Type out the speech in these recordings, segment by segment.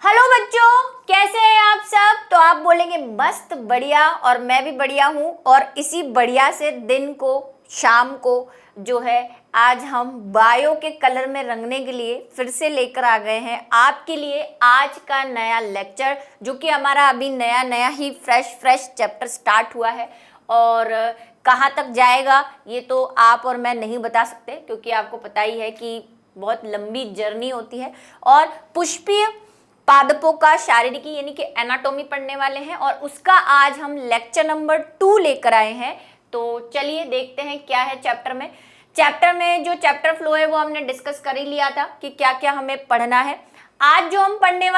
Hello बच्चों, कैसे हैं आप सब। तो आप बोलेंगे मस्त बढ़िया, और मैं भी बढ़िया हूँ। और इसी बढ़िया से दिन को, शाम को जो है आज हम बायो के कलर में रंगने के लिए फिर से लेकर आ गए हैं आपके लिए आज का नया लेक्चर, जो कि हमारा अभी नया ही फ्रेश चैप्टर स्टार्ट हुआ है। और कहाँ तक जाएगा ये तो आप और मैं नहीं बता सकते, क्योंकि आपको पता ही है कि बहुत लंबी जर्नी होती है। और पुष्पीय पादपों का शारीरिकी यानी कि एनाटॉमी पढ़ने वाले हैं, और उसका आज हम लेक्चर नंबर 2 लेकर आए हैं। तो चलिए देखते हैं क्या है चैप्टर में जो चैप्टर फ्लो है वो हमने डिस्कस कर ही लिया था कि क्या क्या हमें पढ़ना है। आज जो हम पढ़ने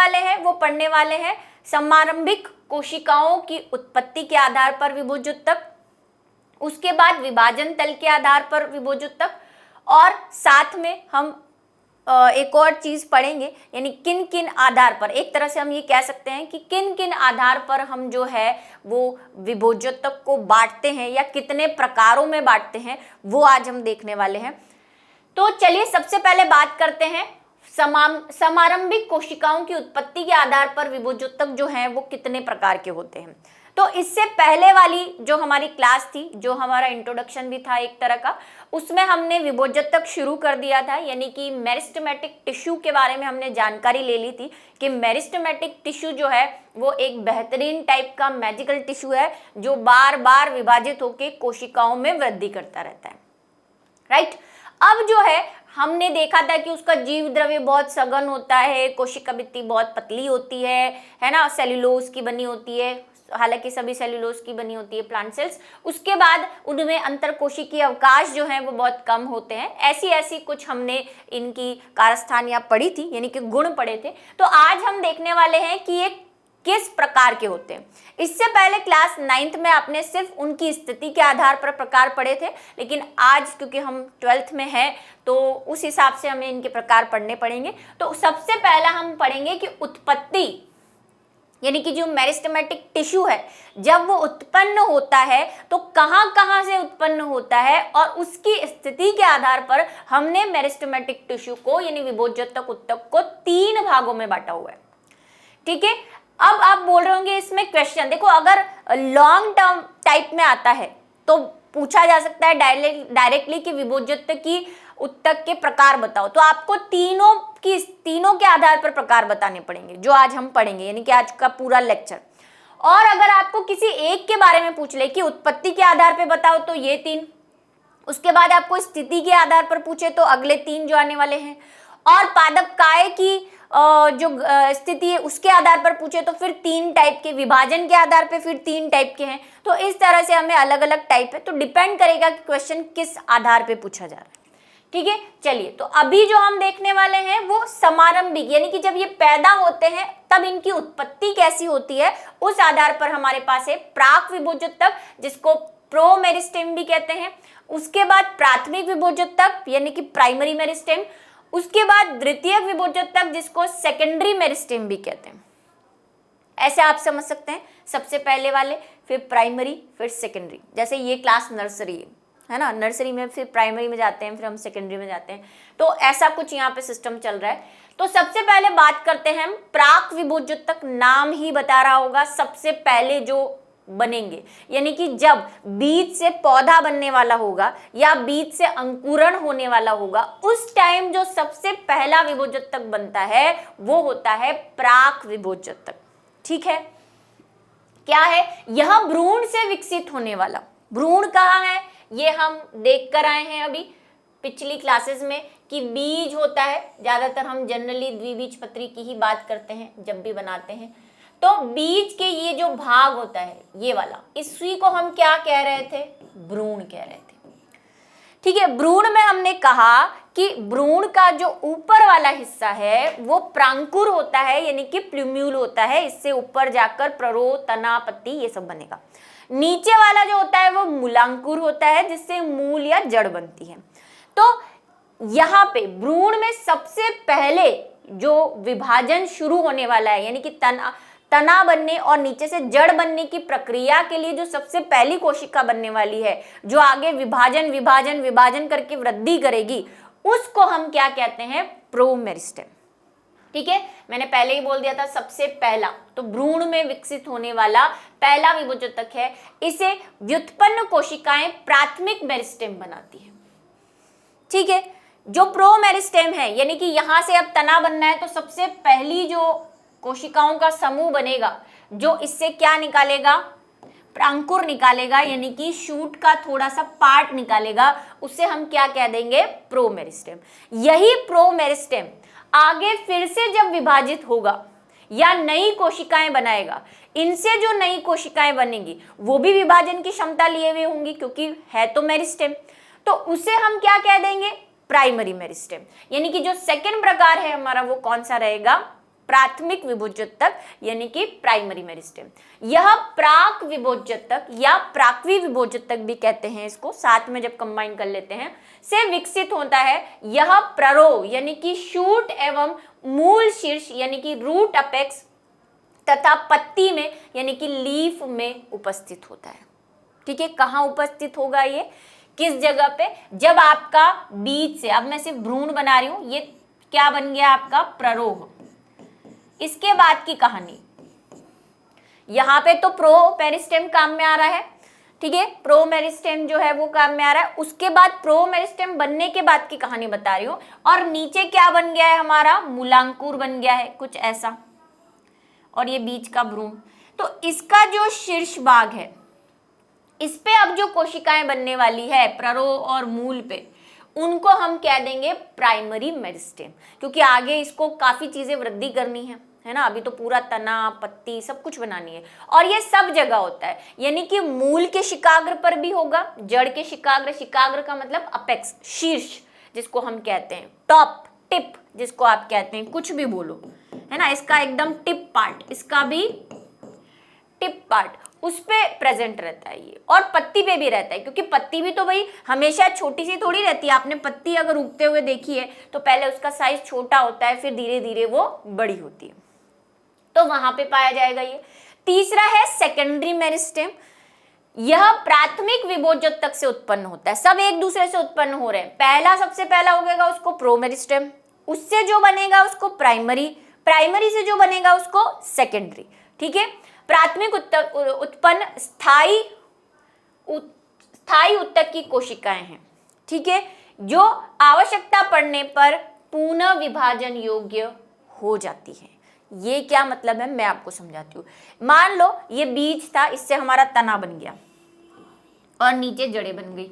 वाले हैं समारंभिक कोशिकाओं की उत्पत्ति के आधार पर विभोजोत्तक, उसके बाद विभाजन तल के आधार पर विभोजोत्तक, और साथ में हम एक और चीज पढ़ेंगे, यानी किन किन आधार पर, एक तरह से हम ये कह सकते हैं कि किन किन आधार पर हम जो है वो विभोजोत्तक को बांटते हैं या कितने प्रकारों में बांटते हैं, वो आज हम देखने वाले हैं। तो चलिए सबसे पहले बात करते हैं समारंभिक कोशिकाओं की उत्पत्ति के आधार पर विभोजोत्तक जो है वो कितने प्रकार के होते हैं। तो इससे पहले वाली जो हमारी क्लास थी, जो हमारा इंट्रोडक्शन भी था एक तरह का, उसमें हमने विभोजोत्तक शुरू कर दिया था, यानी कि मेरिस्टेमेटिक टिश्यू के बारे में हमने जानकारी ले ली थी कि मेरिस्टेमेटिक टिश्यू जो है वो एक बेहतरीन टाइप का मैजिकल टिश्यू है जो बार बार विभाजित होकर कोशिकाओं में वृद्धि करता रहता है। राइट। अब जो है हमने देखा था कि उसका जीव द्रव्य बहुत सघन होता है, कोशिका भित्ति बहुत पतली होती है ना, सेल्यूलोज की बनी होती है, हालांकि सभी सेल्यूलोज की बनी होती है प्लांट सेल्स। उसके बाद उनमें अंतरकोशिकीय अवकाश जो है वो बहुत कम होते हैं। ऐसी कुछ हमने इनकी कारस्थान या पढ़ी थी, यानी कि गुण पढ़े थे। तो आज हम देखने वाले हैं कि ये किस प्रकार के होते हैं। इससे पहले क्लास 9th में आपने सिर्फ उनकी स्थिति के आधार पर प्रकार पढ़े थे, लेकिन आज क्योंकि हम 12th में हैं तो उस हिसाब से हमें इनके प्रकार पढ़ने पड़ेंगे। तो सबसे पहला हम पढ़ेंगे कि उत्पत्ति, यानी कि जो मेरिस्टेमेटिक टिश्यू है जब वो उत्पन्न होता है तो कहाँ से उत्पन्न होता है, और उसकी स्थिति के आधार पर हमने मेरिस्टेमेटिक टिश्यू को यानी विभोजोत्तक उत्तक को 3 भागों में बांटा हुआ है। ठीक है। अब आप बोल रहे होंगे इसमें क्वेश्चन, देखो अगर लॉन्ग टर्म टाइप में आता है तो पूछा जा सकता है डायरेक्टली कि विभोजोत्तक की उत्तक के प्रकार बताओ, तो आपको तीनों के आधार पर प्रकार बताने पड़ेंगे जो आज हम पढ़ेंगे, यानी कि आज का पूरा लेक्चर। और अगर आपको किसी एक के बारे में पूछ ले कि उत्पत्ति के आधार पर बताओ तो ये 3, उसके बाद आपको स्थिति के आधार पर पूछे तो अगले 3 जो आने वाले हैं, और पादप काय की जो स्थिति है उसके आधार पर पूछे तो फिर 3 टाइप के, विभाजन के आधार पर फिर 3 टाइप के हैं। तो इस तरह से हमें अलग अलग टाइप है, तो डिपेंड करेगा कि क्वेश्चन किस आधार पे पूछा जा रहा है। ठीक है। चलिए, तो अभी जो हम देखने वाले हैं वो समारंभिक, यानी कि जब ये पैदा होते हैं तब इनकी उत्पत्ति कैसी होती है, उस आधार पर हमारे पास है प्राक विभोजोत्तक, जिसको प्रोमेरिस्टेम भी कहते हैं। उसके बाद प्राथमिक विभोजोत्तक यानी कि प्राइमरी मेरिस्टेम, उसके बाद द्वितीयक विभोजोत्तक जिसको सेकेंडरी मेरिस्टेम भी कहते हैं। ऐसे आप समझ सकते हैं, सबसे पहले वाले, फिर प्राइमरी, फिर सेकेंडरी। जैसे ये क्लास नर्सरी है ना, नर्सरी में फिर प्राइमरी में जाते हैं, फिर हम सेकेंडरी में जाते हैं, तो ऐसा कुछ यहाँ पे सिस्टम चल रहा है। तो सबसे पहले बात करते हैं हम प्राक विभोजोत्तक, नाम ही बता रहा होगा, सबसे पहले जो बनेंगे, यानी कि जब बीज से पौधा बनने वाला होगा या बीज से अंकुरण होने वाला होगा, उस टाइम जो सबसे पहला विभोजोत्तक बनता है वो होता है प्राक विभोजोत्तक। ठीक है। क्या है यह? भ्रूण से विकसित होने वाला। भ्रूण कहाँ है ये हम देख कर आए हैं अभी पिछली क्लासेस में कि बीज होता है, ज्यादातर हम जनरली द्विबीजपत्री की ही बात करते हैं जब भी बनाते हैं। तो बीज के ये जो भाग होता है ये वाला, इसी को हम क्या कह रहे थे? भ्रूण कह रहे थे। ठीक है। भ्रूण में हमने कहा कि भ्रूण का जो ऊपर वाला हिस्सा है वो प्रांकुर होता है, यानी कि प्लूम्यूल होता है, इससे ऊपर जाकर प्ररो, तना, पत्ती ये सब बनेगा। नीचे वाला जो होता है वो मूलांकुर होता है, जिससे मूल या जड़ बनती है। तो यहाँ पे भ्रूण में सबसे पहले जो विभाजन शुरू होने वाला है, यानी कि तना बनने और नीचे से जड़ बनने की प्रक्रिया के लिए जो सबसे पहली कोशिका बनने वाली है, जो आगे विभाजन करके वृद्धि करेगी, उसको हम क्या कहते हैं? प्रोमेरिस्टेम। ठीक है, मैंने पहले ही बोल दिया था सबसे पहला तो भ्रूण में विकसित होने वाला पहला विभोजक है। इसे व्युत्पन्न कोशिकाएं प्राथमिक मेरिस्टेम बनाती है। ठीक है, जो प्रो मेरिस्टेम है यानी कि यहां से अब तना बनना है तो सबसे पहली जो कोशिकाओं का समूह बनेगा जो इससे क्या निकालेगा, अंकुर निकालेगा यानी कि शूट का थोड़ा सा पार्ट निकालेगा, उसे हम क्या कह देंगे, प्रो मेरिस्टेम। यही प्रो मेरिस्टेम आगे फिर से जब विभाजित होगा या नई कोशिकाएं बनाएगा, इनसे जो नई कोशिकाएं बनेंगी वो भी विभाजन की क्षमता लिए हुए होंगी क्योंकि है तो मेरिस्टेम, तो उसे हम क्या कह देंगे, प्राइमरी मेरिस्टेम। यानी कि जो सेकंड प्रकार है हमारा वो कौन सा रहेगा, प्राथमिक विभोजक यानी कि प्राइमरी मेरिस्टेम। यह प्राक विभोजक या प्राक्वी विभोजक भी कहते हैं इसको, साथ में जब कंबाइन कर लेते हैं, से विकसित होता है। यह प्ररो यानी कि शूट एवं मूल शीर्ष यानी कि रूट अपेक्स तथा पत्ती में यानी कि लीफ में उपस्थित होता है। ठीक है, कहाँ उपस्थित होगा ये, किस जगह पे, जब आपका बीज से, अब मैं सिर्फ भ्रूण बना रही हूं, ये क्या बन गया आपका प्ररोह। इसके बाद की कहानी, यहां पे तो प्रो मेरिस्टेम काम में आ रहा है। ठीक है, प्रो मेरिस्टेम जो है वो काम में आ रहा है। उसके बाद प्रो मेरिस्टेम बनने के बाद की कहानी बता रही हूं। और नीचे क्या बन गया है हमारा, मूलांकुर बन गया है कुछ ऐसा, और ये बीज का भ्रूण। तो इसका जो शीर्ष भाग है, इस पे अब जो कोशिकाएं बनने वाली है प्ररो और मूल पे, उनको हम कह देंगे प्राइमरी मेरिस्टेम, क्योंकि आगे इसको काफी चीजें वृद्धि करनी है ना, अभी तो पूरा तना पत्ती सब कुछ बनानी है और ये सब जगह होता है। यानी कि मूल के शिकाग्र पर भी होगा, जड़ के शिकाग्र, शिकाग्र का मतलब अपेक्स, शीर्ष जिसको हम कहते हैं, टॉप, टिप जिसको आप कहते हैं, कुछ भी बोलो, है ना, इसका एकदम टिप पार्ट, इसका भी टिप पार्ट उस पे प्रेजेंट रहता है ये, और पत्ती पे भी रहता है, क्योंकि पत्ती भी तो भाई हमेशा छोटी सी थोड़ी रहती है। आपने पत्ती अगर उगते हुए देखी है तो पहले उसका साइज छोटा होता है, फिर धीरे धीरे वो बड़ी होती है, तो वहां पे पाया जाएगा ये। तीसरा है सेकेंडरी मेरिस्टेम। यह प्राथमिक विभोजक तक से उत्पन्न होता है, सब एक दूसरे से उत्पन्न हो रहे हैं। पहला सबसे पहला होगा उसको प्रो मेरिस्टेम, उससे जो बनेगा उसको प्राइमरी, प्राइमरी से जो बनेगा उसको सेकेंडरी। ठीक है, प्राथमिक उत्पन्न स्थायी उत्तक की कोशिकाएं हैं। ठीक है, जो आवश्यकता पड़ने पर पुनः विभाजन योग्य हो जाती है। ये क्या मतलब है मैं आपको समझाती हूँ। मान लो ये बीज था, इससे हमारा तना बन गया और नीचे जड़ें बन गई,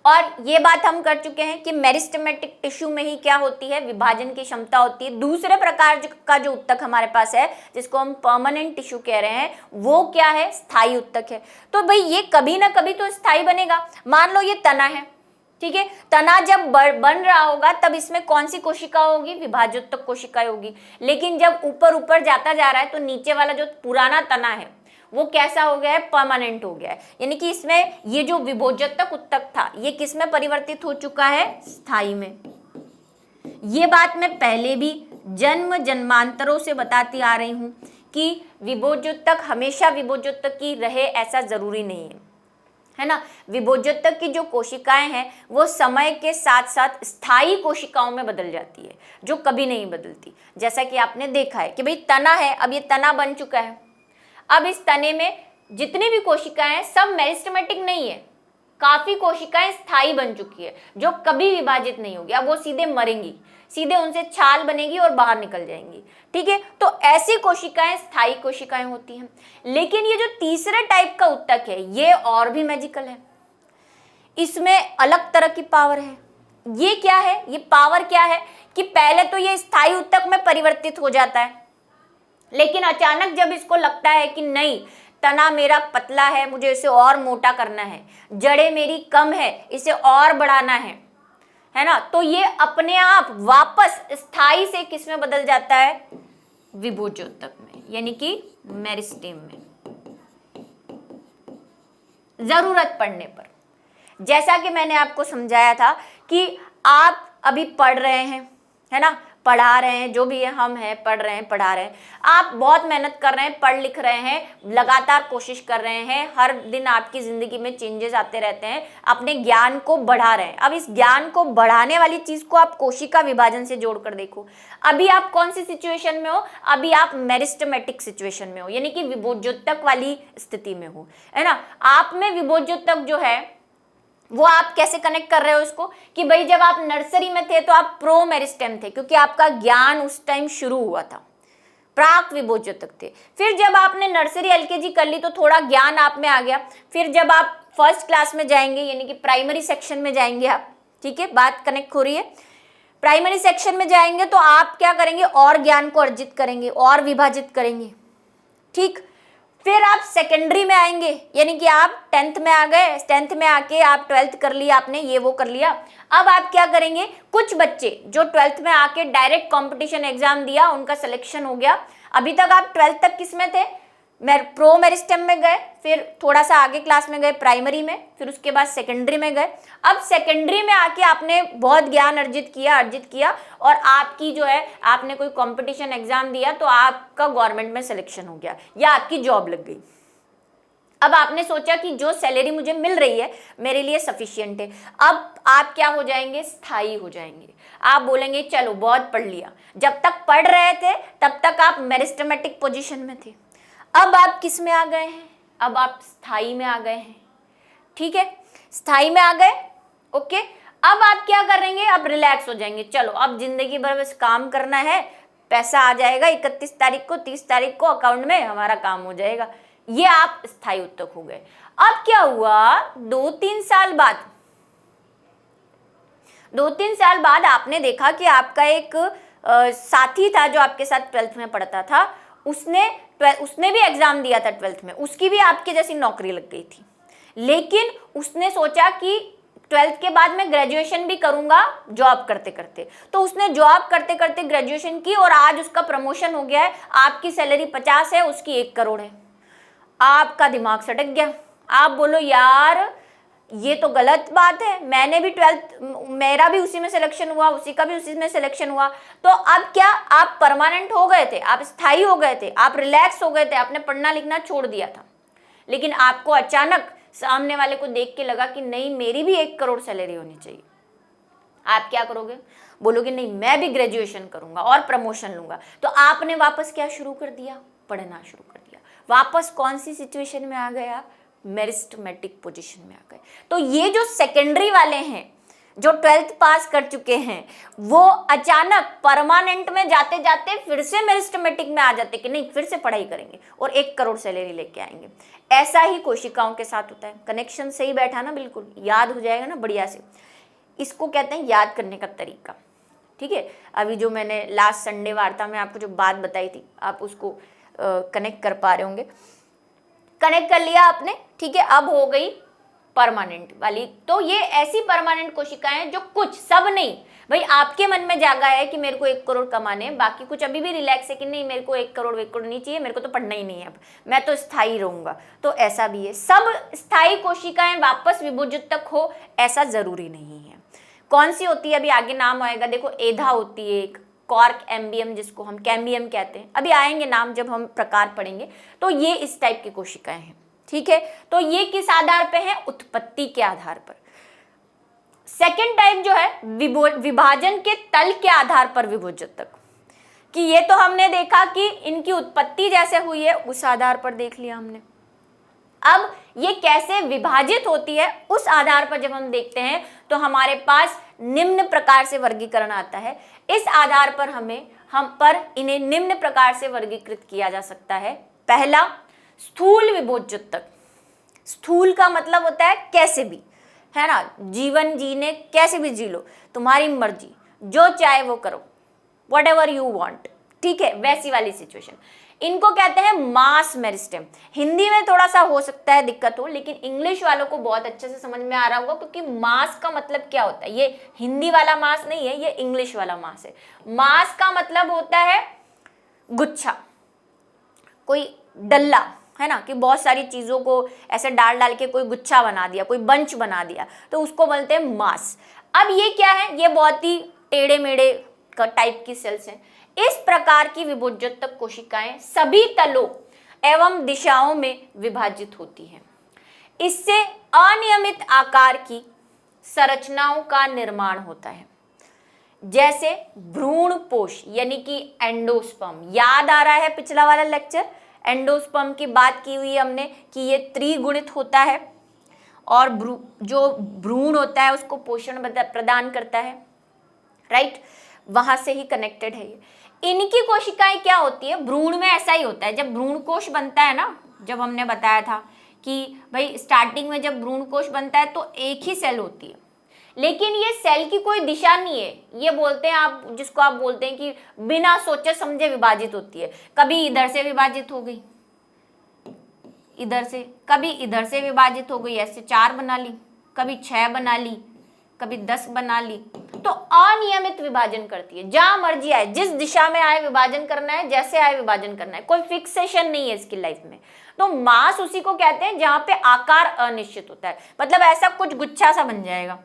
और ये बात हम कर चुके हैं कि मेरिस्टेमेटिक टिश्यू में ही क्या होती है, विभाजन की क्षमता होती है। दूसरे प्रकार का जो उत्तक हमारे पास है जिसको हम परमानेंट टिश्यू कह रहे हैं, वो क्या है, स्थायी उत्तक है। तो भाई ये कभी ना कभी तो स्थायी बनेगा। मान लो ये तना है, ठीक है, तना जब बन रहा होगा तब इसमें कौन सी कोशिका होगी, विभाजोत्तक कोशिकाएं होगी। लेकिन जब ऊपर ऊपर जाता जा रहा है तो नीचे वाला जो पुराना तना है वो कैसा हो गया है, परमानेंट हो गया है। यानी कि इसमें ये जो विभोजक उत्तक था ये किस में परिवर्तित हो चुका है, स्थायी में। ये बात मैं पहले भी जन्मांतरों से बताती आ रही हूं कि विभोजोत्तक हमेशा विभोजोत्तक की रहे ऐसा जरूरी नहीं है ना। विभोजोत्तक की जो कोशिकाएं हैं वो समय के साथ साथ स्थायी कोशिकाओं में बदल जाती है, जो कभी नहीं बदलती। जैसा कि आपने देखा है कि भाई तना है, अब ये तना बन चुका है, अब इस तने में जितनी भी कोशिकाएं हैं सब मेरिस्टेमेटिक नहीं है, काफी कोशिकाएं स्थायी बन चुकी है जो कभी विभाजित नहीं होगी। अब वो सीधे मरेंगी, सीधे उनसे छाल बनेगी और बाहर निकल जाएंगी। ठीक है, तो ऐसी कोशिकाएं स्थायी कोशिकाएं होती हैं। लेकिन ये जो तीसरे टाइप का उत्तक है ये और भी मैजिकल है, इसमें अलग तरह की पावर है। ये क्या है, ये पावर क्या है कि पहले तो ये स्थायी उत्तक में परिवर्तित हो जाता है, लेकिन अचानक जब इसको लगता है कि नहीं, तना मेरा पतला है, मुझे इसे और मोटा करना है, जड़ें मेरी कम है, इसे और बढ़ाना है ना, तो ये अपने आप वापस स्थायी से किस में बदल जाता है, विभोजोत्तक में, यानी कि मेरिस्टेम में, जरूरत पड़ने पर। जैसा कि मैंने आपको समझाया था कि आप अभी पढ़ रहे हैं, है ना, पढ़ा रहे हैं, जो भी है हम हैं, पढ़ रहे हैं, पढ़ा रहे हैं, आप बहुत मेहनत कर रहे हैं, पढ़ लिख रहे हैं, लगातार कोशिश कर रहे हैं, हर दिन आपकी ज़िंदगी में चेंजेस आते रहते हैं, अपने ज्ञान को बढ़ा रहे हैं। अब इस ज्ञान को बढ़ाने वाली चीज़ को आप कोशिका विभाजन से जोड़कर देखो। अभी आप कौन सी सिचुएशन में हो? अभी आप मेरिस्टेमेटिक सिचुएशन में हो, यानी कि विभोज्योतक वाली स्थिति में हो, है ना। आप में विभोज्योतक जो है वो आप कैसे कनेक्ट कर रहे हो इसको, कि भाई जब आप नर्सरी में थे तो आप प्रो मेरिस्टेम थे, क्योंकि आपका ज्ञान उस टाइम शुरू हुआ था, प्राक विभोज्योतक थे। फिर जब आपने नर्सरी एलकेजी कर ली तो थोड़ा ज्ञान आप में आ गया। फिर जब आप फर्स्ट क्लास में जाएंगे, यानी कि प्राइमरी सेक्शन में जाएंगे आप, ठीक है, बात कनेक्ट हो रही है। प्राइमरी सेक्शन में जाएंगे तो आप क्या करेंगे, और ज्ञान को अर्जित करेंगे और विभाजित करेंगे, ठीक। फिर आप सेकेंडरी में आएंगे, यानी कि आप 10th में आ गए, 10th में आके आप 12th कर लिया आपने, ये वो कर लिया। अब आप क्या करेंगे, कुछ बच्चे जो 12th में आके डायरेक्ट कंपटीशन एग्जाम दिया, उनका सिलेक्शन हो गया। अभी तक आप 12th तक किस में थे, प्रो मेरिस्टेम में गए, फिर थोड़ा सा आगे क्लास में गए प्राइमरी में, फिर उसके बाद सेकेंडरी में गए। अब सेकेंडरी में आके आपने बहुत ज्ञान अर्जित किया और आपकी जो है, आपने कोई कंपटीशन एग्जाम दिया तो आपका गवर्नमेंट में सिलेक्शन हो गया या आपकी जॉब लग गई। अब आपने सोचा कि जो सैलरी मुझे मिल रही है मेरे लिए सफिशिएंट है। अब आप क्या हो जाएंगे, स्थायी हो जाएंगे। आप बोलेंगे चलो बहुत पढ़ लिया। जब तक पढ़ रहे थे तब तक आप मेरिस्टेमेटिक पोजीशन में थे, अब आप किस में आ गए हैं, अब आप स्थाई में आ गए हैं, ठीक है, स्थाई में आ गए, ओके। अब आप क्या करेंगे, अब रिलैक्स हो जाएंगे, चलो अब जिंदगी भर बस काम करना है, पैसा आ जाएगा 31 तारीख को, 30 तारीख को अकाउंट में हमारा काम हो जाएगा। ये आप स्थायी उत्तक हो गए। अब क्या हुआ, 2-3 साल बाद आपने देखा कि आपका एक साथी था जो आपके साथ 12th में पढ़ता था, उसने भी एग्जाम दिया था 12th में, उसकी भी आपके जैसी नौकरी लग गई थी। लेकिन उसने सोचा कि 12th के बाद मैं ग्रेजुएशन भी करूंगा जॉब करते करते, तो उसने जॉब करते करते ग्रेजुएशन की और आज उसका प्रमोशन हो गया है। आपकी सैलरी 50 है, उसकी 1 करोड़ है। आपका दिमाग सटक गया, आप बोलो यार ये तो गलत बात है, मैंने भी 12th, मेरा भी उसी में सिलेक्शन हुआ, उसी का भी उसी में सिलेक्शन हुआ, तो अब क्या आप परमानेंट हो गए थे, आप स्थायी हो गए थे, आप रिलैक्स हो गए थे, आपने पढ़ना लिखना छोड़ दिया था। लेकिन आपको अचानक सामने वाले को देख के लगा कि नहीं मेरी भी 1 करोड़ सैलरी होनी चाहिए। आप क्या करोगे, बोलोगे नहीं मैं भी ग्रेजुएशन करूंगा और प्रमोशन लूंगा। तो आपने वापस क्या शुरू कर दिया, पढ़ना शुरू कर दिया। वापस कौन सी सिचुएशन में आ गए आप, मेरिस्टेमेटिक पोजीशन में आ गए। तो ये जो सेकेंडरी वाले हैं जो 12th पास कर चुके हैं, वो अचानक परमानेंट में जाते जाते फिर से मेरिस्टेमेटिक में आ जाते कि नहीं फिर से पढ़ाई करेंगे और 1 करोड़ सैलरी लेके आएंगे। ऐसा ही कोशिकाओं के साथ होता है। कनेक्शन सही बैठा ना, बिल्कुल याद हो जाएगा ना बढ़िया से। इसको कहते हैं याद करने का तरीका, ठीक है। अभी जो मैंने लास्ट संडे वार्ता में आपको जो बात बताई थी, आप उसको कनेक्ट कर पा रहे होंगे। कनेक्ट कर लिया आपने, ठीक है। अब हो गई परमानेंट वाली। तो ये ऐसी परमानेंट कोशिकाएं जो कुछ, सब नहीं, भाई आपके मन में जागा है कि मेरे को 1 करोड़ कमाने, बाकी कुछ अभी भी रिलैक्स है कि नहीं मेरे को 1 करोड़ नहीं चाहिए, मेरे को तो पढ़ना ही नहीं है, अब मैं तो स्थायी रहूंगा। तो ऐसा भी है। सब स्थायी कोशिकाएं वापस विभोज्योतक हो ऐसा जरूरी नहीं है। कौन सी होती है, अभी आगे नाम आएगा, देखो एधा होती है एक, कॉर्क एम्बियम जिसको हम कैम्बियम कहते हैं, अभी आएंगे नाम जब हम प्रकार पढ़ेंगे। तो ये इस टाइप की कोशिकाएं हैं, ठीक है। तो ये किस आधार पे है, उत्पत्ति के आधार पर। सेकंड टाइप जो है विभाजन के तल के आधार पर विभोज्योतक, कि ये तो हमने देखा कि इनकी उत्पत्ति जैसे हुई है उस आधार पर देख लिया हमने। अब ये कैसे विभाजित होती है उस आधार पर जब हम देखते हैं तो हमारे पास निम्न प्रकार से वर्गीकरण आता है। इस आधार पर इन्हें निम्न प्रकार से वर्गीकृत किया जा सकता है। पहला, स्थूल विभोज्योतक। स्थूल का मतलब होता है कैसे भी, है ना, जीवन जीने कैसे भी जी लो, तुम्हारी मर्जी, जो चाहे वो करो, व्हाटएवर यू वांट, ठीक है, वैसी वाली सिचुएशन। इनको कहते हैं मास मेरिस्टेम। हिंदी में थोड़ा सा हो सकता है दिक्कत हो, लेकिन इंग्लिश वालों को बहुत अच्छे से समझ में आ रहा होगा, क्योंकि मास का मतलब क्या होता है, ये हिंदी वाला मास नहीं है, ये इंग्लिश वाला मास है। मास का मतलब होता है गुच्छा, कोई डल्ला, है ना, कि बहुत सारी चीजों को ऐसे डाल डाल के कोई गुच्छा बना दिया, कोई बंच बना दिया, तो उसको बोलते हैं मास। अब ये क्या है, ये बहुत ही टेढ़े मेढ़े टाइप की सेल्स हैं। इस प्रकार की विभोज्योतक कोशिकाएं सभी तलों एवं दिशाओं में विभाजित होती हैं। इससे अनियमित आकार की संरचनाओं का निर्माण होता है, जैसे भ्रूणपोष यानी कि एंडोस्पर्म। याद आ रहा है पिछला वाला लेक्चर, एंडोस्पर्म की बात की हुई हमने कि ये त्रिगुणित होता है और जो भ्रूण होता है उसको पोषण प्रदान करता है, राइट, वहां से ही कनेक्टेड है ये। इनकी कोशिकाएं क्या होती है, भ्रूण में ऐसा ही होता है, जब भ्रूणकोश बनता है ना, जब हमने बताया था कि भाई स्टार्टिंग में जब भ्रूणकोश बनता है तो एक ही सेल होती है, लेकिन ये सेल की कोई दिशा नहीं है, ये बोलते हैं आप, जिसको आप बोलते हैं कि बिना सोचे समझे विभाजित होती है। कभी इधर से विभाजित हो गई, इधर से, कभी इधर से विभाजित हो गई, ऐसे 4 बना ली, कभी 6 बना ली, कभी 10 बना ली। तो अनियमित विभाजन करती है, जहां मर्जी आए, जिस दिशा में आए विभाजन करना है, जैसे आए विभाजन करना है, कोई फिक्सेशन नहीं है इसकी लाइफ में। तो मास उसी को कहते हैं जहां पे आकार अनिश्चित होता है, मतलब ऐसा कुछ गुच्छा सा बन जाएगा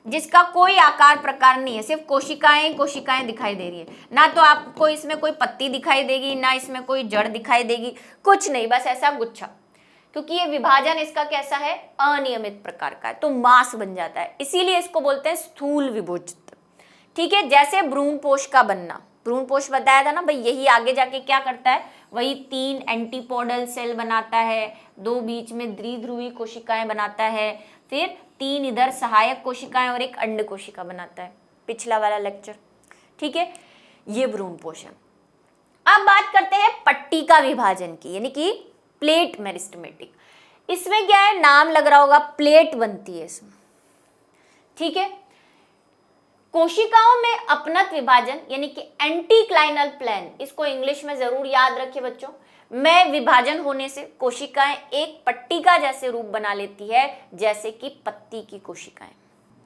जिसका कोई आकार प्रकार नहीं है, सिर्फ कोशिकाएं कोशिकाएं दिखाई दे रही है, ना तो आपको इसमें कोई पत्ती दिखाई देगी, ना इसमें कोई जड़ दिखाई देगी, कुछ नहीं, बस ऐसा गुच्छा, क्योंकि ये विभाजन इसका कैसा है, अनियमित प्रकार का है, तो मास बन जाता है, इसीलिए इसको बोलते हैं स्थूल विभोजित। ठीक है, जैसे भ्रूणपोष का बनना, भ्रूणपोष बताया था ना भाई, यही आगे जाके क्या करता है, वही 3 एंटीपोडल सेल बनाता है, 2 बीच में द्विध्रुवी कोशिकाएं बनाता है, फिर 3 इधर सहायक कोशिकाएं और एक अंड कोशिका बनाता है, पिछला वाला लेक्चर। ठीक है, ये भ्रूणपोष है। अब बात करते हैं पट्टिका विभाजन की, यानी कि प्लेट मेरिस्टेमेटिक। इसमें क्या है, नाम लग रहा होगा, प्लेट बनती है इसमें। ठीक है, कोशिकाओं में अपनत विभाजन यानी कि एंटीक्लाइनल प्लेन, इसको इंग्लिश में जरूर याद रखिए बच्चों, में विभाजन होने से कोशिकाएं एक पट्टिका जैसे रूप बना लेती है, जैसे कि पत्ती की कोशिकाएं।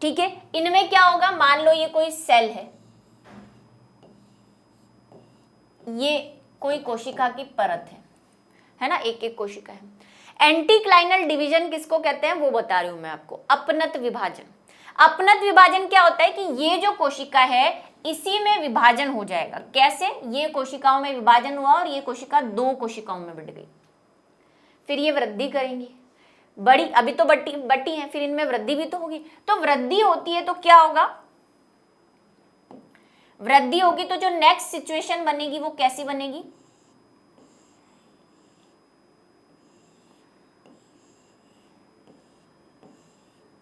ठीक है, इनमें क्या होगा, मान लो ये कोई सेल है, ये कोई कोशिका की परत है ना, एक एक कोशिका है। एंटीक्लाइनल डिवीजन किसको कहते हैं वो बता रही हूं मैं आपको, अपनत विभाजन। अपनत विभाजन क्या होता है कि ये जो कोशिका है इसी में विभाजन हो जाएगा। कैसे, ये कोशिकाओं में विभाजन हुआ और ये कोशिका 2 कोशिकाओं में बढ़ गई, फिर ये वृद्धि करेंगी, बड़ी, अभी तो बटी है, फिर इनमें वृद्धि भी तो होगी। तो वृद्धि होती है तो क्या होगा, वृद्धि होगी तो जो नेक्स्ट सिचुएशन बनेगी वो कैसी बनेगी,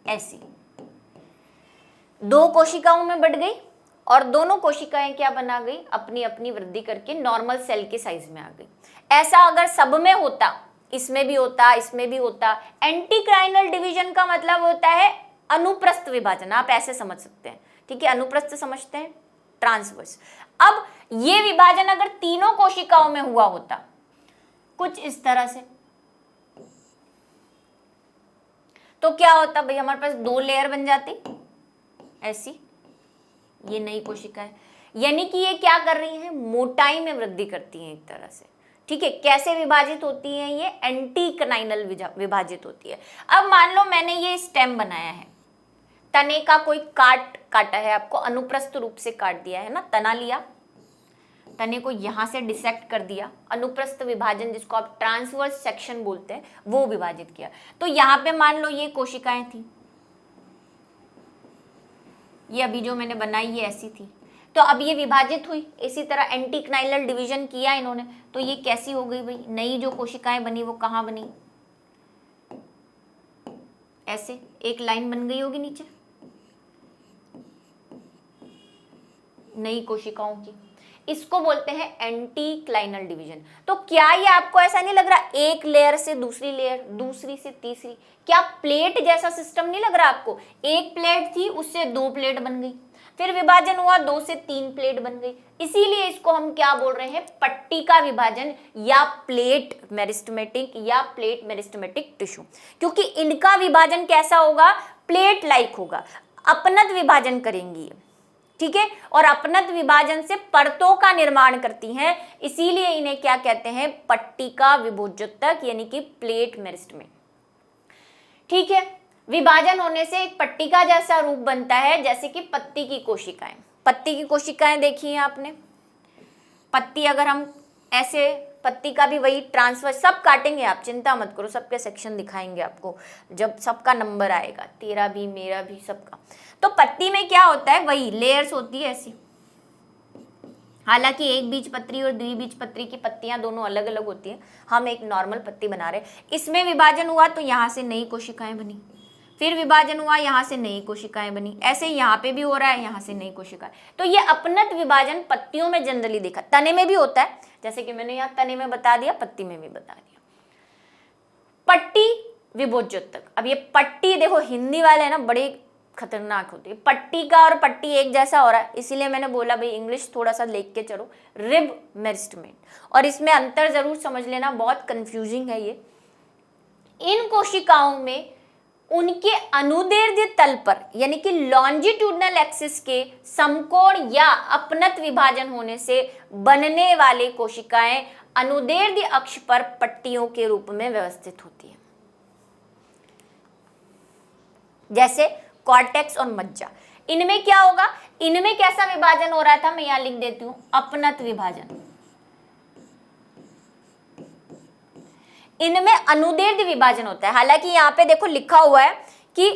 ऐसी, 2 कोशिकाओं में बढ़ गई और दोनों कोशिकाएं क्या बना गई, अपनी अपनी वृद्धि करके नॉर्मल सेल के साइज में आ गई। ऐसा अगर सब में होता, इसमें भी होता, इसमें भी होता। एंटीक्लाइनल डिवीजन का मतलब होता है अनुप्रस्थ विभाजन, आप ऐसे समझ सकते हैं। ठीक है, अनुप्रस्थ समझते हैं, ट्रांसवर्स। अब ये विभाजन अगर तीनों कोशिकाओं में हुआ होता कुछ इस तरह से, तो क्या होता भाई, हमारे पास 2 लेयर बन जाती ऐसी, ये नई कोशिका है, यानी कि ये क्या कर रही है, मोटाई में वृद्धि करती है एक तरह से। ठीक है, कैसे विभाजित होती है, ये एंटीक्लाइनल विभाजित होती है। अब मान लो मैंने ये स्टेम बनाया है, तने का कोई काटा है, आपको अनुप्रस्थ रूप से काट दिया है ना, तना लिया, तने को यहां से डिसेक्ट कर दिया, अनुप्रस्थ विभाजन जिसको आप ट्रांसवर्स सेक्शन बोलते हैं वो विभाजित किया। तो यहां पे मान लो ये कोशिकाएं थी, ये अभी जो मैंने बनाई ये ऐसी थी, तो अब ये विभाजित हुई, इसी तरह एंटीक्लाइनल डिवीजन किया इन्होंने, तो ये कैसी हो गई भाई, नई जो कोशिकाएं बनी वो कहाँ बनी, ऐसे एक लाइन बन गई होगी नीचे नई कोशिकाओं की, इसको बोलते हैं एंटीक्लाइनल डिवीजन। तो क्या ये आपको ऐसा नहीं लग रहा, एक लेयर से दूसरी लेयर, दूसरी से तीसरी, क्या प्लेट जैसा सिस्टम नहीं लग रहा आपको, एक प्लेट थी उससे 2 प्लेट बन गई, फिर विभाजन हुआ 2 से 3 प्लेट बन गई, इसीलिए इसको हम क्या बोल रहे हैं, पट्टिका विभाजन या प्लेट मेरिस्टेमेटिक या प्लेट मेरिस्टेमेटिक टिश्यू, क्योंकि इनका विभाजन कैसा होगा, प्लेट लाइक होगा, अपनत विभाजन करेंगी। ठीक है, और अपनत विभाजन से परतों का निर्माण करती हैं, इसीलिए इन्हें क्या कहते हैं, पट्टिका विभोज्योतक यानी कि प्लेट मेरिस्टेमेटिक। ठीक है, विभाजन होने से एक पट्टिका जैसा रूप बनता है, जैसे कि पत्ती की कोशिकाएं। पत्ती की कोशिकाएं देखी हैं आपने, पत्ती अगर हम ऐसे, पत्ती का भी वही ट्रांसफर, सब काटेंगे आप चिंता मत करो, सबके सेक्शन दिखाएंगे आपको जब सबका नंबर आएगा, तेरा भी मेरा भी सबका। तो पत्ती में क्या होता है, वही लेयर्स होती है ऐसी, हालांकि एक बीजपत्री और द्विबीजपत्री की पत्तियां दोनों अलग अलग होती हैं, हम एक नॉर्मल पत्ती बना रहे हैं। इसमें विभाजन हुआ तो यहाँ से नई कोशिकाएं बनी, फिर विभाजन हुआ यहाँ से नई कोशिकाएं बनी, ऐसे यहाँ पे भी हो रहा है, यहाँ से नई कोशिकाएं। तो ये अपनत विभाजन पत्तियों में जनरली देखा, तने में भी होता है, जैसे कि मैंने यहाँ तने में बता दिया, पत्ती में भी बता दिया। पट्टी विभोज्योतक, अब ये पट्टी देखो हिंदी वाले है ना बड़े खतरनाक होती है, पट्टी का और पट्टी एक जैसा हो रहा है, इसीलिए मैंने बोला भाई इंग्लिश थोड़ा सा लेके के चलो, रिब मेरिस्टेमेट, और इसमें अंतर जरूर समझ लेना, बहुत कंफ्यूजिंग है ये। इन कोशिकाओं में उनके अनुदैर्ध्य तल पर यानी कि लॉन्जिट्यूडनल एक्सिस के समकोण या अपनत विभाजन होने से बनने वाले कोशिकाएं अनुदैर्ध्य अक्ष पर पट्टियों के रूप में व्यवस्थित होती है, जैसे कॉर्टेक्स और मज्जा। इनमें क्या होगा, इनमें कैसा विभाजन हो रहा था, मैं यहां लिख देती हूं, अपनत विभाजन। इनमें अनुदैर्ध्य विभाजन होता है, हालांकि यहाँ पे देखो लिखा हुआ है कि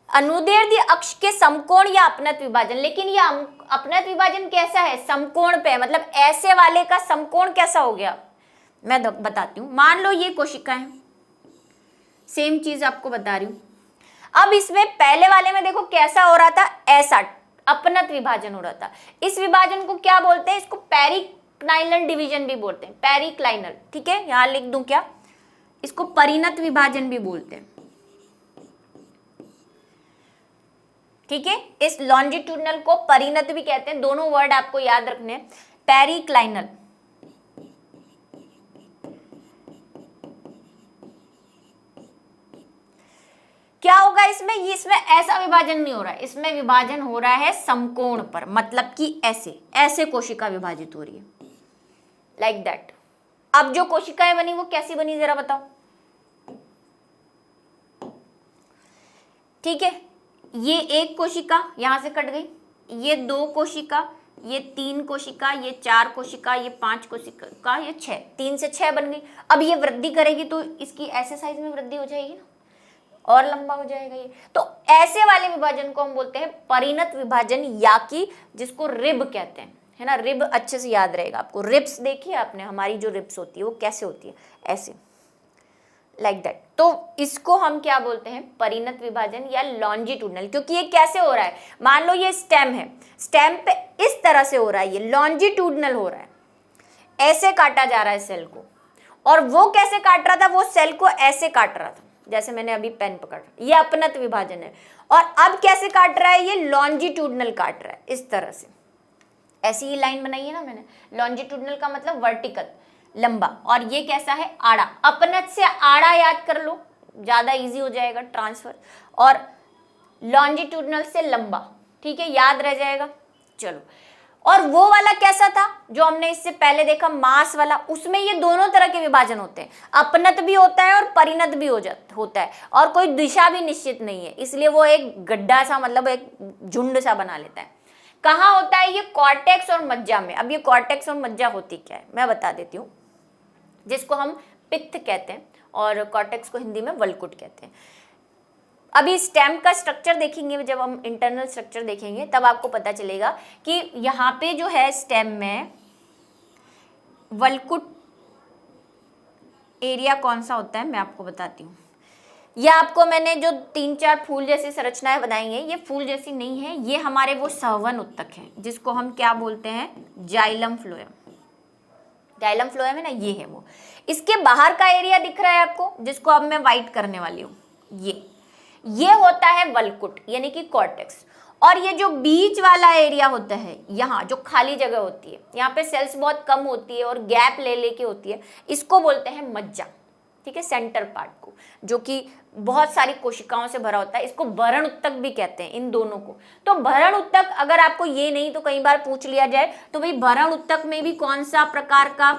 अनुदैर्ध्य अक्ष के समकोण या अपनत विभाजन, लेकिन ये अपनत विभाजन कैसा है, समकोण पे, मतलब ऐसे वाले का समकोण कैसा हो गया, मैं बताती हूँ। मान लो ये कोशिकाएं, सेम चीज आपको बता रही हूँ। अब इसमें पहले वाले में देखो कैसा हो रहा था, ऐसा अपनत विभाजन हो रहा था। इस विभाजन को क्या बोलते हैं, इसको पेरिक्लाइनल डिवीजन भी बोलते हैं, पेरिक्लाइनल, ठीक है, यहां लिख दूं क्या, इसको परिणत विभाजन भी बोलते हैं, ठीक है। इस लॉन्जिट्यूडनल को परिणत भी कहते हैं, दोनों वर्ड आपको याद रखने हैं। पेरिक्लाइनल, क्या होगा इसमें, ये इसमें ऐसा विभाजन नहीं हो रहा है, इसमें विभाजन हो रहा है समकोण पर, मतलब कि ऐसे ऐसे कोशिका विभाजित हो रही है, लाइक दैट। अब जो कोशिकाएं बनी वो कैसी बनी जरा बताओ, ठीक है, ये एक कोशिका यहां से कट गई, ये दो कोशिका, ये तीन कोशिका, ये चार कोशिका, ये पांच कोशिका, ये 6, 3 से 6 बन गई। अब ये वृद्धि करेगी तो इसकी ऐसे साइज में वृद्धि हो जाएगी ना, और लंबा हो जाएगा ये। तो ऐसे वाले विभाजन को हम बोलते हैं परिणत विभाजन, या कि जिसको रिब कहते हैं, है ना। रिब अच्छे से याद रहेगा आपको, रिब्स देखिए आपने, हमारी जो रिब्स होती है वो कैसे होती है, ऐसे, लाइक दैट। तो इसको हम क्या बोलते हैं, परिणत विभाजन या लॉन्जिट्यूडनल, क्योंकि ये कैसे हो रहा है, मान लो ये स्टेम है, स्टेम पे इस तरह से हो रहा है, ये लॉन्जिट्यूडनल हो रहा है, ऐसे काटा जा रहा है सेल को, और वो कैसे काट रहा था, वो सेल को ऐसे काट रहा था, जैसे मैंने अभी पेन पकड़, ये अपनत विभाजन है। और अब कैसे काट रहा है, ये लॉन्जिट्यूडनल काट रहा है, इस तरह से, ऐसी ही लाइन बनाई है ना मैंने। लॉन्जिट्यूडनल का मतलब वर्टिकल, लंबा, और ये कैसा है, आड़ा। अपनत से आड़ा याद कर लो, ज्यादा इजी हो जाएगा ट्रांसफर, और लॉन्जिट्यूडनल से लंबा, ठीक है, याद रह जाएगा। चलो, और वो वाला कैसा था जो हमने इससे पहले देखा, मास वाला, उसमें ये दोनों तरह के विभाजन होते हैं, अपनत भी होता है और परिणत भी होता है, और कोई दिशा भी निश्चित नहीं है, इसलिए वो एक गड्ढा सा, मतलब एक झुंड सा बना लेता है। कहाँ होता है ये, कॉर्टेक्स और मज्जा में। अब ये कॉर्टेक्स और मज्जा होती क्या है मैं बता देती हूँ, जिसको हम पित्त कहते हैं और कॉर्टेक्स को हिंदी में वल्कुट कहते हैं। अभी स्टेम का स्ट्रक्चर देखेंगे, जब हम इंटरनल स्ट्रक्चर देखेंगे तब आपको पता चलेगा कि यहाँ पे जो है स्टेम में वल्कुट एरिया कौन सा होता है मैं आपको बताती हूँ। ये आपको मैंने जो 3-4 फूल जैसी संरचनाएं बनाई हैं, ये फूल जैसी नहीं है, ये हमारे वो सहवन उत्तक हैं, जिसको हम क्या बोलते हैं, जाइलम फ्लोएम। जाइलम फ्लोएम है ना, ये है वो। इसके बाहर का एरिया दिख रहा है आपको, जिसको अब मैं वाइट करने वाली हूँ, ये होता है वल्कुट यानी कि कॉर्टेक्स। और ये जो बीच वाला एरिया होता है, यहाँ जो खाली जगह होती है, यहाँ पे सेल्स बहुत कम होती है और गैप ले लेके होती है, इसको बोलते हैं मज्जा, ठीक है, सेंटर पार्ट को, जो कि बहुत सारी कोशिकाओं से भरा होता है। इसको भरण उत्तक भी कहते हैं इन दोनों को। तो भरण उत्तक, अगर आपको ये नहीं तो कई बार पूछ लिया जाए, तो भाई भरण उत्तक में भी कौन सा प्रकार का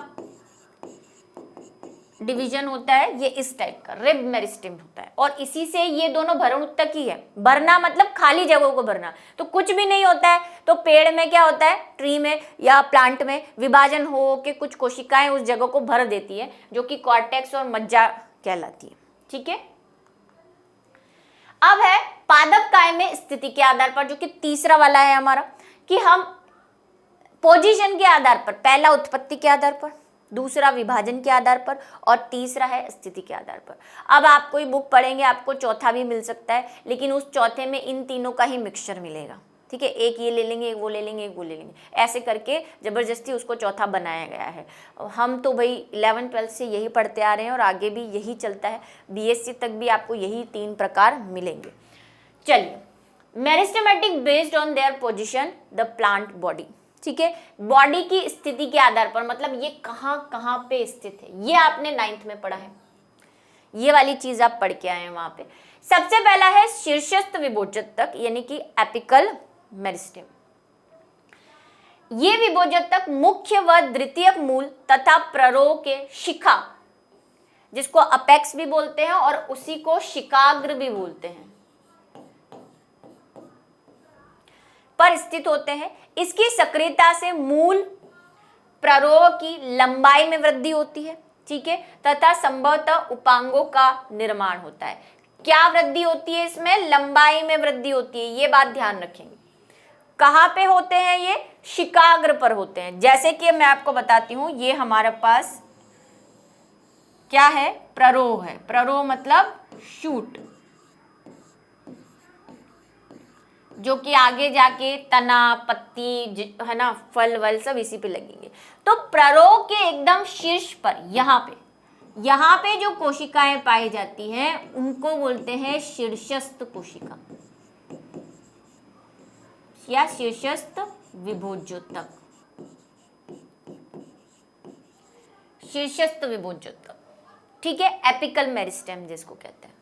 डिवीजन होता है ये इस टाइप का, रिब मेरिस्टेम होता है, और इसी से ये दोनों भरण उत्तक ही है। भरना मतलब खाली जगहों को भरना, तो कुछ भी नहीं होता है तो पेड़ में क्या होता है, ट्री में या प्लांट में विभाजन हो के कुछ कोशिकाएं उस जगह को भर देती है, जो कि कॉर्टेक्स और मज्जा कहलाती है। ठीक है, अब है पादप काय में स्थिति के आधार पर, जो कि तीसरा वाला है हमारा, कि हम पोजीशन के आधार पर, पहला उत्पत्ति के आधार पर, दूसरा विभाजन के आधार पर, और तीसरा है स्थिति के आधार पर। अब आप कोई बुक पढ़ेंगे आपको चौथा भी मिल सकता है, लेकिन उस चौथे में इन तीनों का ही मिक्सचर मिलेगा। ठीक है, एक ये ले लेंगे, एक वो ले लेंगे, एक वो ले लेंगे, ऐसे करके जबरदस्ती उसको चौथा बनाया गया है। हम तो भाई 11th-12th से यही पढ़ते आ रहे हैं और आगे भी यही चलता है, बीएससी तक भी आपको यही 3 प्रकार मिलेंगे। चलिए, meristematic based on their position the plant body. ठीक है, बॉडी की स्थिति के आधार पर, मतलब ये कहाँ कहाँ पे स्थित है, ये आपने 9th में पढ़ा है, ये वाली चीज आप पढ़ के आए हैं वहां पे। सबसे पहला है शीर्षस्थ विभोजक, यानी कि एपिकल मेरिस्टेम। ये विभोजक मुख्य व द्वितीयक मूल तथा प्ररोह के शिखा, जिसको अपेक्स भी बोलते हैं और उसी को शिखाग्र भी बोलते हैं, पर स्थित होते हैं। इसकी सक्रियता से मूल प्ररोह की लंबाई में वृद्धि होती है। ठीक है, तथा संभवतः उपांगों का निर्माण होता है। क्या वृद्धि होती है इसमें? लंबाई में वृद्धि होती है, ये बात ध्यान रखेंगे। कहाँ पे होते हैं ये? शिखाग्र पर होते हैं। जैसे कि मैं आपको बताती हूं, ये हमारे पास क्या है? प्ररोह है। प्ररोह मतलब शूट, जो कि आगे जाके तना, पत्ती, है ना, फल वल सब इसी पे लगेंगे। तो प्ररोह के एकदम शीर्ष पर यहाँ पे जो कोशिकाएं पाई जाती हैं उनको बोलते हैं शीर्षस्थ कोशिका या शीर्षस्थ विभोज्योतक। शीर्षस्थ विभोज्योतक, ठीक है, एपिकल मेरिस्टेम जिसको कहते हैं।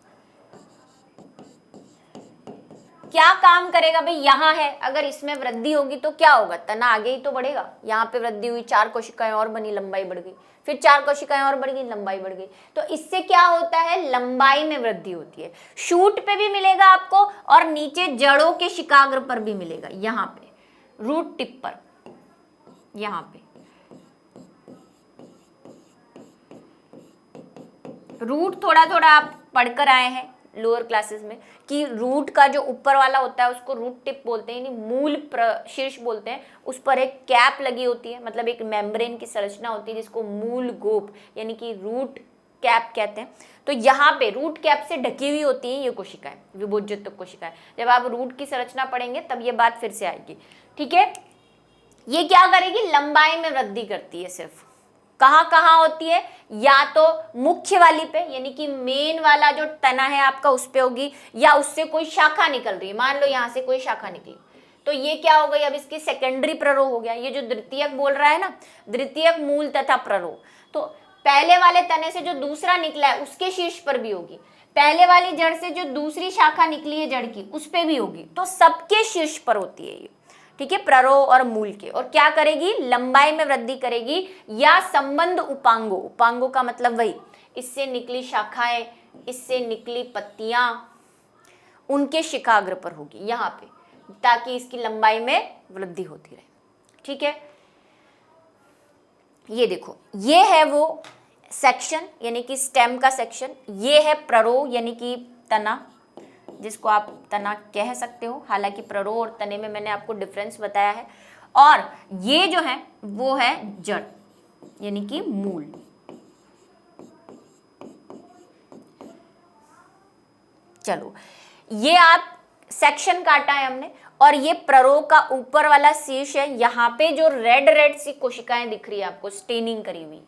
क्या काम करेगा भाई? यहाँ है, अगर इसमें वृद्धि होगी तो क्या होगा? तना आगे ही तो बढ़ेगा। यहाँ पे वृद्धि हुई, 4 कोशिकाएं और बनी, लंबाई बढ़ गई, फिर 4 कोशिकाएं और बढ़ गई, लंबाई बढ़ गई। तो इससे क्या होता है? लंबाई में वृद्धि होती है। शूट पे भी मिलेगा आपको और नीचे जड़ों के शिखाग्र पर भी मिलेगा, यहाँ पे रूट टिप पर, यहाँ पे रूट थोड़ा थोड़ा आप पढ़कर आए हैं लोअर क्लासेस में कि रूट का जो ऊपर वाला होता है उसको रूट टिप बोलते हैं, यानी मूल शीर्ष बोलते हैं। उस पर एक कैप लगी होती है, मतलब एक मेम्ब्रेन की संरचना होती है जिसको मूल गोप यानी कि रूट कैप कहते हैं। तो यहाँ पे रूट कैप से ढकी हुई होती है ये कोशिकाएं, विभोज्योतक कोशिकाएं। जब आप रूट की संरचना पढ़ेंगे तब ये बात फिर से आएगी। ठीक है, ये क्या करेगी? लंबाई में वृद्धि करती है। सिर्फ कहाँ कहाँ होती है? या तो मुख्य वाली पे, यानी कि मेन वाला जो तना है आपका उस पे होगी, या उससे कोई शाखा निकल रही है। मान लो यहाँ से कोई शाखा निकली तो ये क्या हो गई? अब इसकी सेकेंडरी प्ररोह हो गया। ये जो द्वितीयक बोल रहा है ना, द्वितीयक मूल तथा प्ररोह, तो पहले वाले तने से जो दूसरा निकला है उसके शीर्ष पर भी होगी, पहले वाली जड़ से जो दूसरी शाखा निकली है जड़ की उस पे भी होगी। तो सबके शीर्ष पर होती है ये। ठीक है, प्ररोह और मूल के। और क्या करेगी? लंबाई में वृद्धि करेगी या संबंध उपांगों, उपांगों का मतलब वही, इससे निकली शाखाएं, इससे निकली पत्तियां, उनके शिखाग्र पर होगी यहाँ पे, ताकि इसकी लंबाई में वृद्धि होती रहे। ठीक है, ये देखो, ये है वो सेक्शन यानी कि स्टेम का सेक्शन। ये है प्ररोह यानी कि तना, जिसको आप तना कह सकते हो। हालांकि प्ररोह और तने में मैंने आपको डिफरेंस बताया है। और ये जो है वो है जड़ यानी कि मूल। चलो, ये आप सेक्शन काटा है हमने, और ये प्ररोह का ऊपर वाला शीर्ष है। यहाँ पे जो रेड रेड सी कोशिकाएं दिख रही है आपको, स्टेनिंग करी हुई,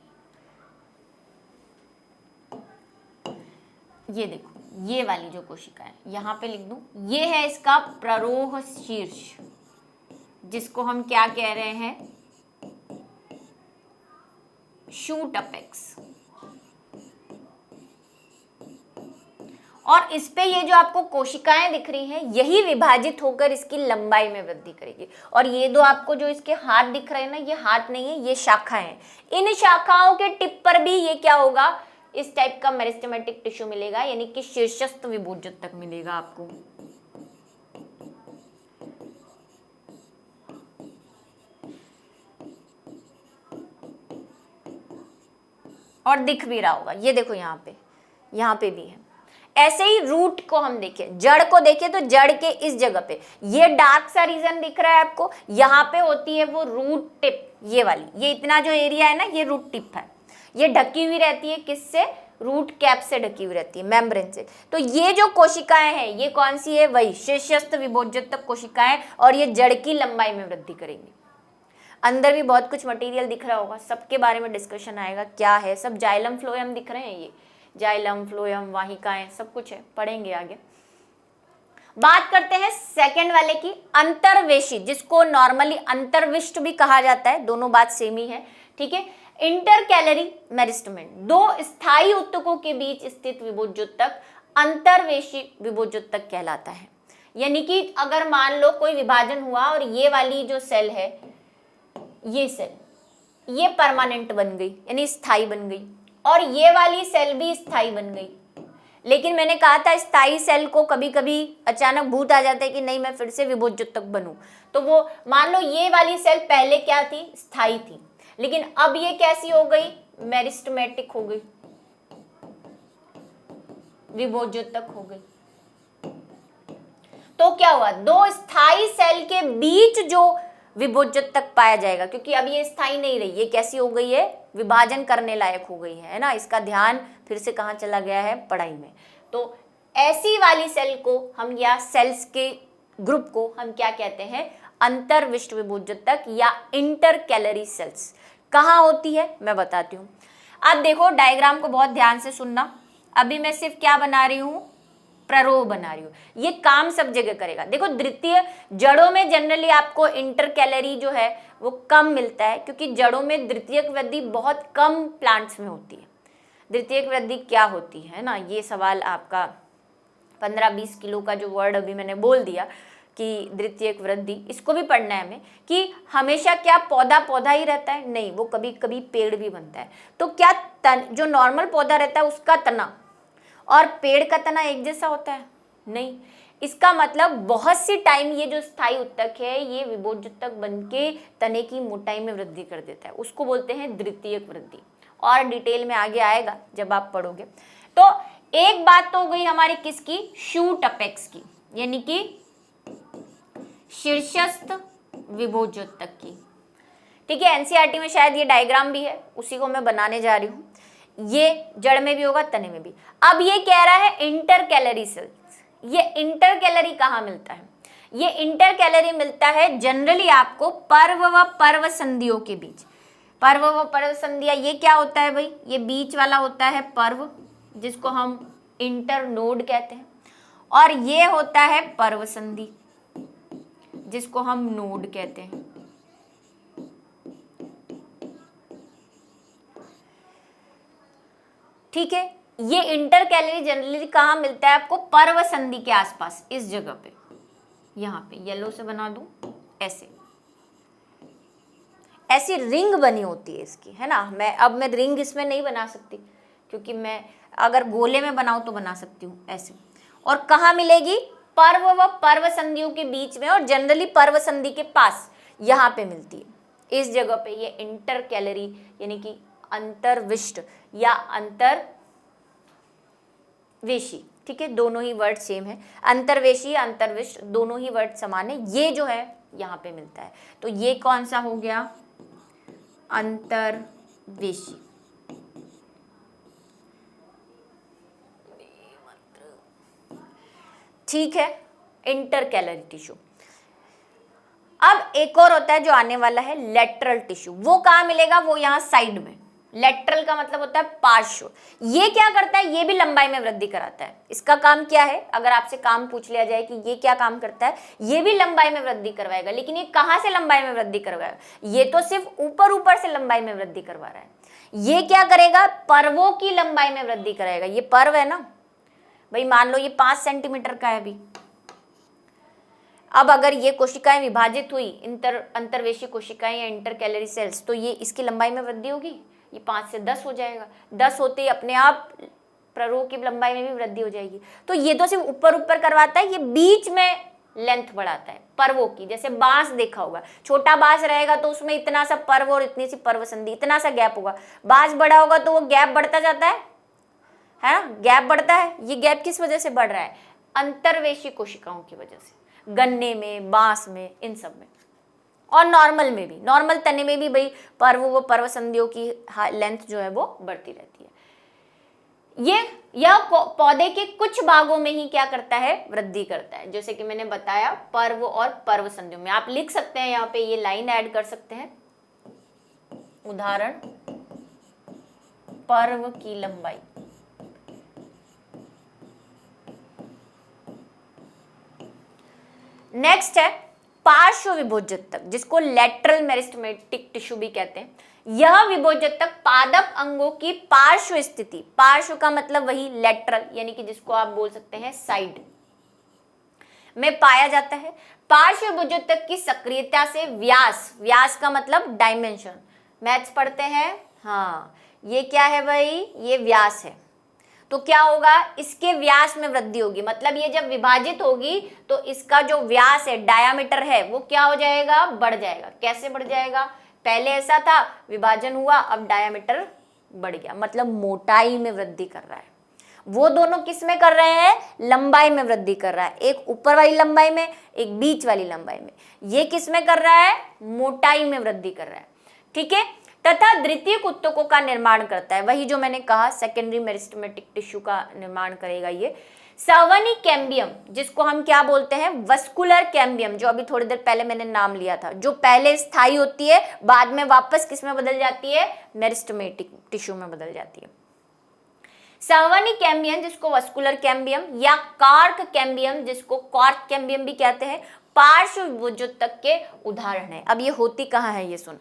ये देखो, ये वाली जो कोशिका है, यहाँ पे लिख दूं, ये है इसका प्ररोह शीर्ष, जिसको हम क्या कह रहे हैं? Shoot apex. और इस पे ये जो आपको कोशिकाएं दिख रही हैं, यही विभाजित होकर इसकी लंबाई में वृद्धि करेगी। और ये दो आपको जो इसके हाथ दिख रहे हैं ना, ये हाथ नहीं है, ये शाखाएं हैं। इन शाखाओं के टिप पर भी ये क्या होगा? इस टाइप का मेरिस्टेमेटिक टिश्यू मिलेगा, यानी कि शीर्षस्थ विभोजक मिलेगा आपको। और दिख भी रहा होगा, ये देखो यहाँ पे भी है। ऐसे ही रूट को हम देखें, जड़ को देखें तो जड़ के इस जगह पे ये डार्क सा रीजन दिख रहा है आपको, यहाँ पे होती है वो रूट टिप, ये वाली, ये इतना जो एरिया है ना, ये रूट टिप है। ये ढकी हुई रहती है किससे? रूट कैप से ढकी हुई रहती है, मेम्ब्रेन से। तो ये जो कोशिकाएं हैं, ये कौन सी है? वही शीर्षस्थ विभोजक कोशिकाएं, और ये जड़ की लंबाई में वृद्धि करेंगी। अंदर भी बहुत कुछ मटेरियल दिख रहा होगा, सबके बारे में डिस्कशन आएगा, क्या है सब। जाइलम फ्लोएम दिख रहे हैं, ये जाइलम फ्लोएम वाहिकाएं सब कुछ है, पढ़ेंगे आगे। बात करते हैं सेकंड वाले की, अंतर्वेशी, जिसको नॉर्मली अंतर्विष्ट भी कहा जाता है, दोनों बात सेम ही है, ठीक है। इंटरकैलरी मेरिस्टेमेंट, दो स्थायी ऊतकों के बीच स्थित विभोजोतक अंतर्वेशी विभोजोतक कहलाता है। यानी कि अगर मान लो कोई विभाजन हुआ और ये वाली जो सेल है, ये सेल ये परमानेंट बन गई, यानी स्थायी बन गई, और ये वाली सेल भी स्थायी बन गई। लेकिन मैंने कहा था स्थायी सेल को कभी कभी अचानक भूत आ जाता है कि नहीं मैं फिर से विभोजोतक बनूं, तो वो मान लो ये वाली सेल पहले क्या थी? स्थायी थी, लेकिन अब ये कैसी हो गई? मेरिस्टेमेटिक हो गई, विभोजोतक हो गई। तो क्या हुआ? दो स्थायी सेल के बीच जो विभोजोतक पाया जाएगा, क्योंकि अब ये स्थायी नहीं रही, ये कैसी हो गई है? विभाजन करने लायक हो गई है ना। इसका ध्यान फिर से कहाँ चला गया है? पढ़ाई में। तो ऐसी वाली सेल को हम, या सेल्स के ग्रुप को हम क्या कहते हैं? अंतर्विष्ट विभोजोतक या इंटरकैलरी सेल्स। कहाँ होती है मैं बताती हूँ। अब देखो डायग्राम को बहुत ध्यान से सुनना। अभी मैं सिर्फ क्या बना रही हूँ? प्ररोह बना रही हूँ। ये काम सब जगह करेगा। देखो द्वितीय जड़ों में जनरली आपको इंटरकैलरी जो है वो कम मिलता है, क्योंकि जड़ों में द्वितीयक वृद्धि बहुत कम प्लांट्स में होती है। द्वितीयक वृद्धि क्या होती है ना, ये सवाल आपका 15-20 किलो का जो वर्ड अभी मैंने बोल दिया कि द्वितीयक वृद्धि, इसको भी पढ़ना है हमें कि हमेशा क्या पौधा पौधा ही रहता है? नहीं, वो कभी कभी पेड़ भी बनता है। तो क्या जो नॉर्मल पौधा रहता है उसका तना और पेड़ का तना एक जैसा होता है? नहीं। इसका मतलब बहुत सी टाइम ये जो स्थायी ऊतक है ये विभोजोतक बनके तने की मोटाई में वृद्धि कर देता है, उसको बोलते हैं द्वितीयक वृद्धि। और डिटेल में आगे आएगा जब आप पढ़ोगे। तो एक बात तो हो गई हमारी किसकी? शूट अपेक्स की, यानी कि शीर्षस्थ विभोजोतक की। ठीक है, एनसीईआरटी में शायद ये डायग्राम भी है, उसी को मैं बनाने जा रही हूँ। ये जड़ में भी होगा, तने में भी। अब ये कह रहा है इंटरकैलरी सेल्स। ये इंटरकैलरी कहाँ मिलता है? ये इंटरकैलरी मिलता है जनरली आपको पर्व व पर्व संधियों के बीच। पर्व व पर्व संधियां, ये क्या होता है भाई? ये बीच वाला होता है पर्व, जिसको हम इंटरनोड कहते हैं, और ये होता है पर्व संधि, जिसको हम नोड कहते हैं। ठीक है, ये इंटरकैलरी जनरली कहाँ मिलता है आपको? पर्व संधि के आसपास, इस जगह पे, यहाँ पे येलो से बना दूं, ऐसी रिंग बनी होती है इसकी, है ना। मैं रिंग इसमें नहीं बना सकती, क्योंकि मैं अगर गोले में बनाऊं तो बना सकती हूँ ऐसे। और कहाँ मिलेगी? पर्व व पर्व संधियों के बीच में, और जनरली पर्व संधि के पास यहाँ पे मिलती है, इस जगह पे। ये इंटरकैलरी यानी कि अंतर्विष्ट या अंतर्वेशी, ठीक है, दोनों ही वर्ड सेम है। अंतर्वेशी या अंतर्विष्ट दोनों ही वर्ड समान है। ये जो है यहाँ पे मिलता है, तो ये कौन सा हो गया? अंतर्वेशी। ठीक है, इंटरकैलरी टिश्यू। अब एक और होता है जो आने वाला है, लेटरल टिश्यू। वो कहाँ मिलेगा? वो यहाँ साइड में। लेटरल का मतलब होता है पार्श्व। ये क्या करता है? ये भी लंबाई में वृद्धि कराता है। इसका काम क्या है? अगर आपसे काम पूछ लिया जाए कि ये क्या काम करता है, ये भी लंबाई में वृद्धि करवाएगा। लेकिन ये कहाँ से लंबाई में वृद्धि करवाएगा? ये तो सिर्फ ऊपर ऊपर से लंबाई में वृद्धि करवा रहा है। ये क्या करेगा? पर्वों की लंबाई में वृद्धि कराएगा। ये पर्व है ना भाई, मान लो ये 5 सेंटीमीटर का है अभी। अब अगर ये कोशिकाएं विभाजित हुई, अंतर्वेशी कोशिकाएं या इंटरकैलरी सेल्स, तो ये इसकी लंबाई में वृद्धि होगी? ये 5 से 10 हो जाएगा, 10 होते ही अपने आप प्ररोह की लंबाई में भी वृद्धि हो जाएगी। तो ये तो सिर्फ ऊपर ऊपर करवाता है, ये बीच में लेंथ बढ़ाता है पर्वों की। जैसे बांस देखा होगा, छोटा बांस रहेगा तो उसमें इतना सा पर्व और इतनी सी पर्व संधि, इतना सा गैप होगा। बांस बड़ा होगा तो वो गैप बढ़ता जाता है ना, गैप बढ़ता है। ये गैप किस वजह से बढ़ रहा है? अंतर्वेशी कोशिकाओं की वजह से, गन्ने में, बांस में, इन सब में, और नॉर्मल में भी, नॉर्मल तने में भी भाई पर्व संधियों की लेंथ जो है वो बढ़ती रहती है। यह पौधे के कुछ भागों में ही क्या करता है? वृद्धि करता है। जैसे कि मैंने बताया पर्व और पर्व संधियों में। आप लिख सकते हैं यहाँ पे, ये लाइन ऐड कर सकते हैं, उदाहरण पर्व की लंबाई। नेक्स्ट है पार्श्व विभोजक, जिसको लेटरल मेरिस्टेमेटिक टिश्यू भी कहते हैं। यह विभोजक पादप अंगों की पार्श्व स्थिति, पार्श्व का मतलब वही लेटरल, यानी कि जिसको आप बोल सकते हैं साइड में पाया जाता है। पार्श्व विभोजक की सक्रियता से व्यास, व्यास का मतलब डायमेंशन, मैथ्स पढ़ते हैं, हाँ ये क्या है भाई? ये व्यास है। तो क्या होगा? इसके व्यास में वृद्धि होगी, मतलब ये जब विभाजित होगी तो इसका जो व्यास है, डायामीटर है, वो क्या हो जाएगा? बढ़ जाएगा। कैसे बढ़ जाएगा? पहले ऐसा था, विभाजन हुआ, अब डायामीटर बढ़ गया, मतलब मोटाई में वृद्धि कर रहा है। वो दोनों किस में कर रहे हैं? लंबाई में वृद्धि कर रहा है, एक ऊपर वाली लंबाई में, एक बीच वाली लंबाई में। ये किस में कर रहा है? मोटाई में वृद्धि कर रहा है, ठीक है। तथा द्वितीयक उत्तकों का निर्माण करता है, वही जो मैंने कहा सेकेंडरी मेरिस्टेमेटिक टिश्यू का निर्माण करेगा ये। सवर्णी कैम्बियम, जिसको हम क्या बोलते हैं? वस्कुलर कैम्बियम, जो अभी थोड़ी देर पहले मैंने नाम लिया था, जो पहले स्थायी होती है, बाद में वापस किस में बदल जाती है? मेरिस्टेमेटिक टिश्यू में बदल जाती है। सवर्णी कैम्बियम, जिसको वस्कुलर कैम्बियम या कार्क कैम्बियम, जिसको कॉर्क कैम्बियम भी कहते हैं, पार्श्व विभोजक के उदाहरण है। अब ये होती कहाँ है ये सुनो।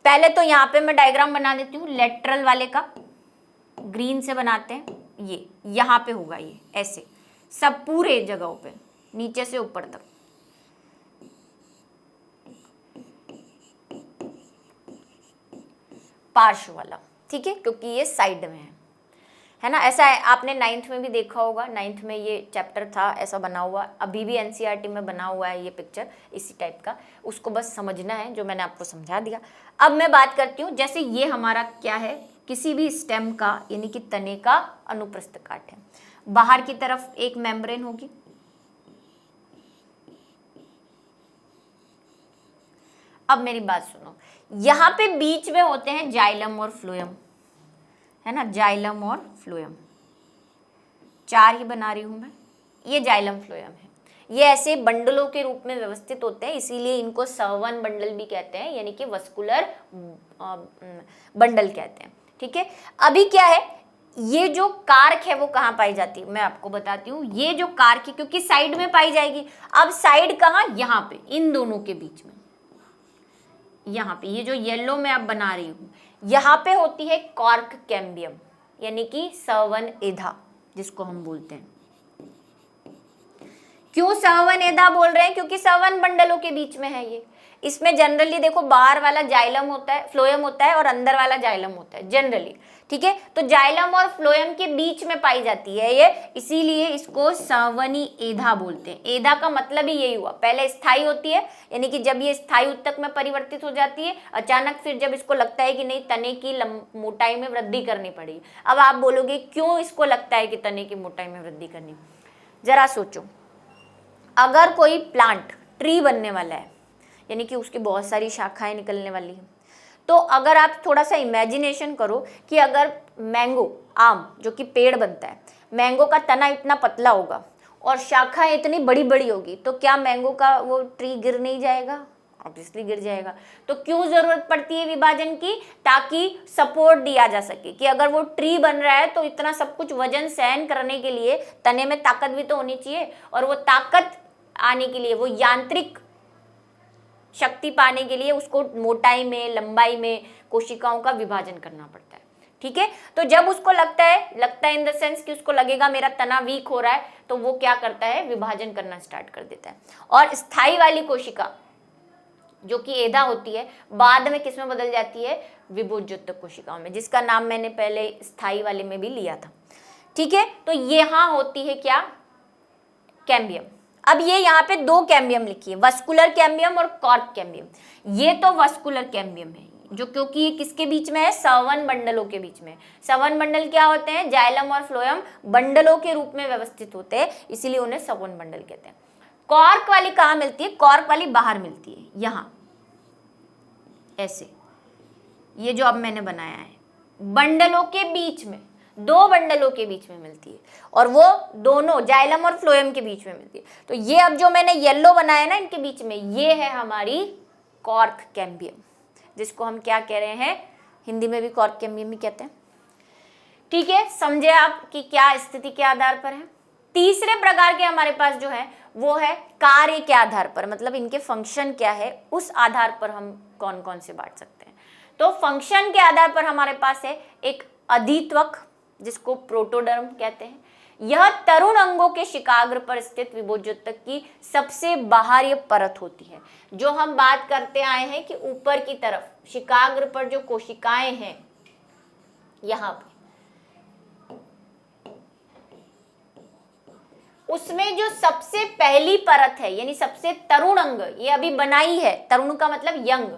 पहले तो यहाँ पे मैं डायग्राम बना देती हूँ लेटरल वाले का, ग्रीन से बनाते हैं। ये यहाँ पे होगा, ये ऐसे सब पूरे जगहों पे, नीचे से ऊपर तक। पार्श्व वाला, ठीक है, क्योंकि ये साइड में है ना। ऐसा है, आपने 9th में भी देखा होगा, 9th में ये चैप्टर था ऐसा बना हुआ, अभी भी एनसीईआरटी में बना हुआ है ये पिक्चर इसी टाइप का। उसको बस समझना है, जो मैंने आपको समझा दिया। अब मैं बात करती हूँ, जैसे ये हमारा क्या है? किसी भी स्टेम का यानी कि तने का अनुप्रस्थ काट है। बाहर की तरफ एक मेम्ब्रेन होगी, अब मेरी बात सुनो, यहाँ पे बीच में होते हैं जाइलम और फ्लोएम, है ना, जाइलम और फ्लोएम, 4 ही बना रही हूं मैं। ये जाइलम फ्लोएम है, ये ऐसे बंडलों के रूप में व्यवस्थित होते हैं, इसीलिए इनको सवन बंडल भी कहते हैं, यानी कि वस्कुलर बंडल कहते हैं, ठीक है। अभी क्या है, ये जो कार्क है वो कहाँ पाई जाती है, मैं आपको बताती हूँ। ये जो कार्क है, क्योंकि साइड में पाई जाएगी, अब साइड कहाँ? यहाँ पे, इन दोनों के बीच में, यहाँ पे, ये जो येलो में आप बना रही हूँ, यहाँ पे होती है कॉर्क कैम्बियम, यानी कि सवन एधा, जिसको हम बोलते हैं। क्यों सवन एधा बोल रहे हैं? क्योंकि सवन बंडलों के बीच में है ये। इसमें जनरली देखो, बाहर वाला जाइलम होता है, फ्लोएम होता है, और अंदर वाला जाइलम होता है जनरली, ठीक है। तो जाइलम और फ्लोएम के बीच में पाई जाती है ये, इसीलिए इसको सवनी एधा बोलते हैं। एधा का मतलब ही यही हुआ, पहले स्थायी होती है, यानी कि जब ये स्थायी उत्तक में परिवर्तित हो जाती है, अचानक फिर जब इसको लगता है कि नहीं, तने की मोटाई में वृद्धि करनी पड़ेगी। अब आप बोलोगे क्यों इसको लगता है कि तने की मोटाई में वृद्धि करनी? जरा सोचो, अगर कोई प्लांट ट्री बनने वाला है, यानी कि उसकी बहुत सारी शाखाएं निकलने वाली हैं, तो अगर आप थोड़ा सा इमेजिनेशन करो कि अगर मैंगो, आम जो कि पेड़ बनता है, मैंगो का तना इतना पतला होगा और शाखाएं इतनी बड़ी बड़ी होगी, तो क्या मैंगो का वो ट्री गिर नहीं जाएगा? ऑब्वियसली गिर जाएगा। तो क्यों जरूरत पड़ती है विभाजन की? ताकि सपोर्ट दिया जा सके कि अगर वो ट्री बन रहा है तो इतना सब कुछ वजन सहन करने के लिए तने में ताकत भी तो होनी चाहिए, और वो ताकत आने के लिए, वो यांत्रिक शक्ति पाने के लिए उसको मोटाई में, लंबाई में कोशिकाओं का विभाजन करना पड़ता है, ठीक है। तो जब उसको लगता है इन द सेंस कि उसको लगेगा मेरा तना वीक हो रहा है, तो वो क्या करता है? विभाजन करना स्टार्ट कर देता है। और स्थायी वाली कोशिका जो कि एधा होती है, बाद में किसमें बदल जाती है, विभोज्योतक कोशिकाओं में, जिसका नाम मैंने पहले स्थायी वाले में भी लिया था। ठीक है, तो यहाँ होती है क्या, कैम्बियम। अब ये यहाँ पे दो कैम्बियम लिखी है, वस्कुलर कैम्बियम और कॉर्क कैम्बियम। ये तो वस्कुलर कैम्बियम है जो, क्योंकि ये किसके बीच में है, संवहन बंडलों के बीच में। संवहन बंडल क्या होते हैं, जाइलम और फ्लोएम बंडलों के रूप में व्यवस्थित होते हैं, इसीलिए उन्हें संवहन बंडल कहते हैं। कॉर्क वाली कहाँ मिलती है, कॉर्क वाली बाहर मिलती है, यहाँ ऐसे, ये जो अब मैंने बनाया है, बंडलों के बीच में, दो बंडलों के बीच में मिलती है, और वो दोनों जाइलम और फ्लोएम के बीच में मिलती है। तो ये अब जो मैंने येलो बनाया ना इनके बीच में, ये है हमारी कॉर्क कैम्बियम, जिसको हम क्या कह रहे हैं, हिंदी में भी कॉर्क कैम्बियम ही कहते हैं। ठीक है, समझे आप कि क्या स्थिति के आधार पर है। तीसरे प्रकार के हमारे पास जो है वो है कार्य के आधार पर, मतलब इनके फंक्शन क्या है उस आधार पर हम कौन कौन से बांट सकते हैं। तो फंक्शन के आधार पर हमारे पास है एक अधित्वक, जिसको प्रोटोडर्म कहते हैं। यह तरुण अंगों के शिकाग्र पर स्थित विभोज्योतक की सबसे बाहरी परत होती है। जो हम बात करते आए हैं कि ऊपर की तरफ शिकाग्र पर जो कोशिकाएं हैं, यहां पे उसमें जो सबसे पहली परत है, यानी सबसे तरुण अंग, ये अभी बनाई है, तरुण का मतलब यंग,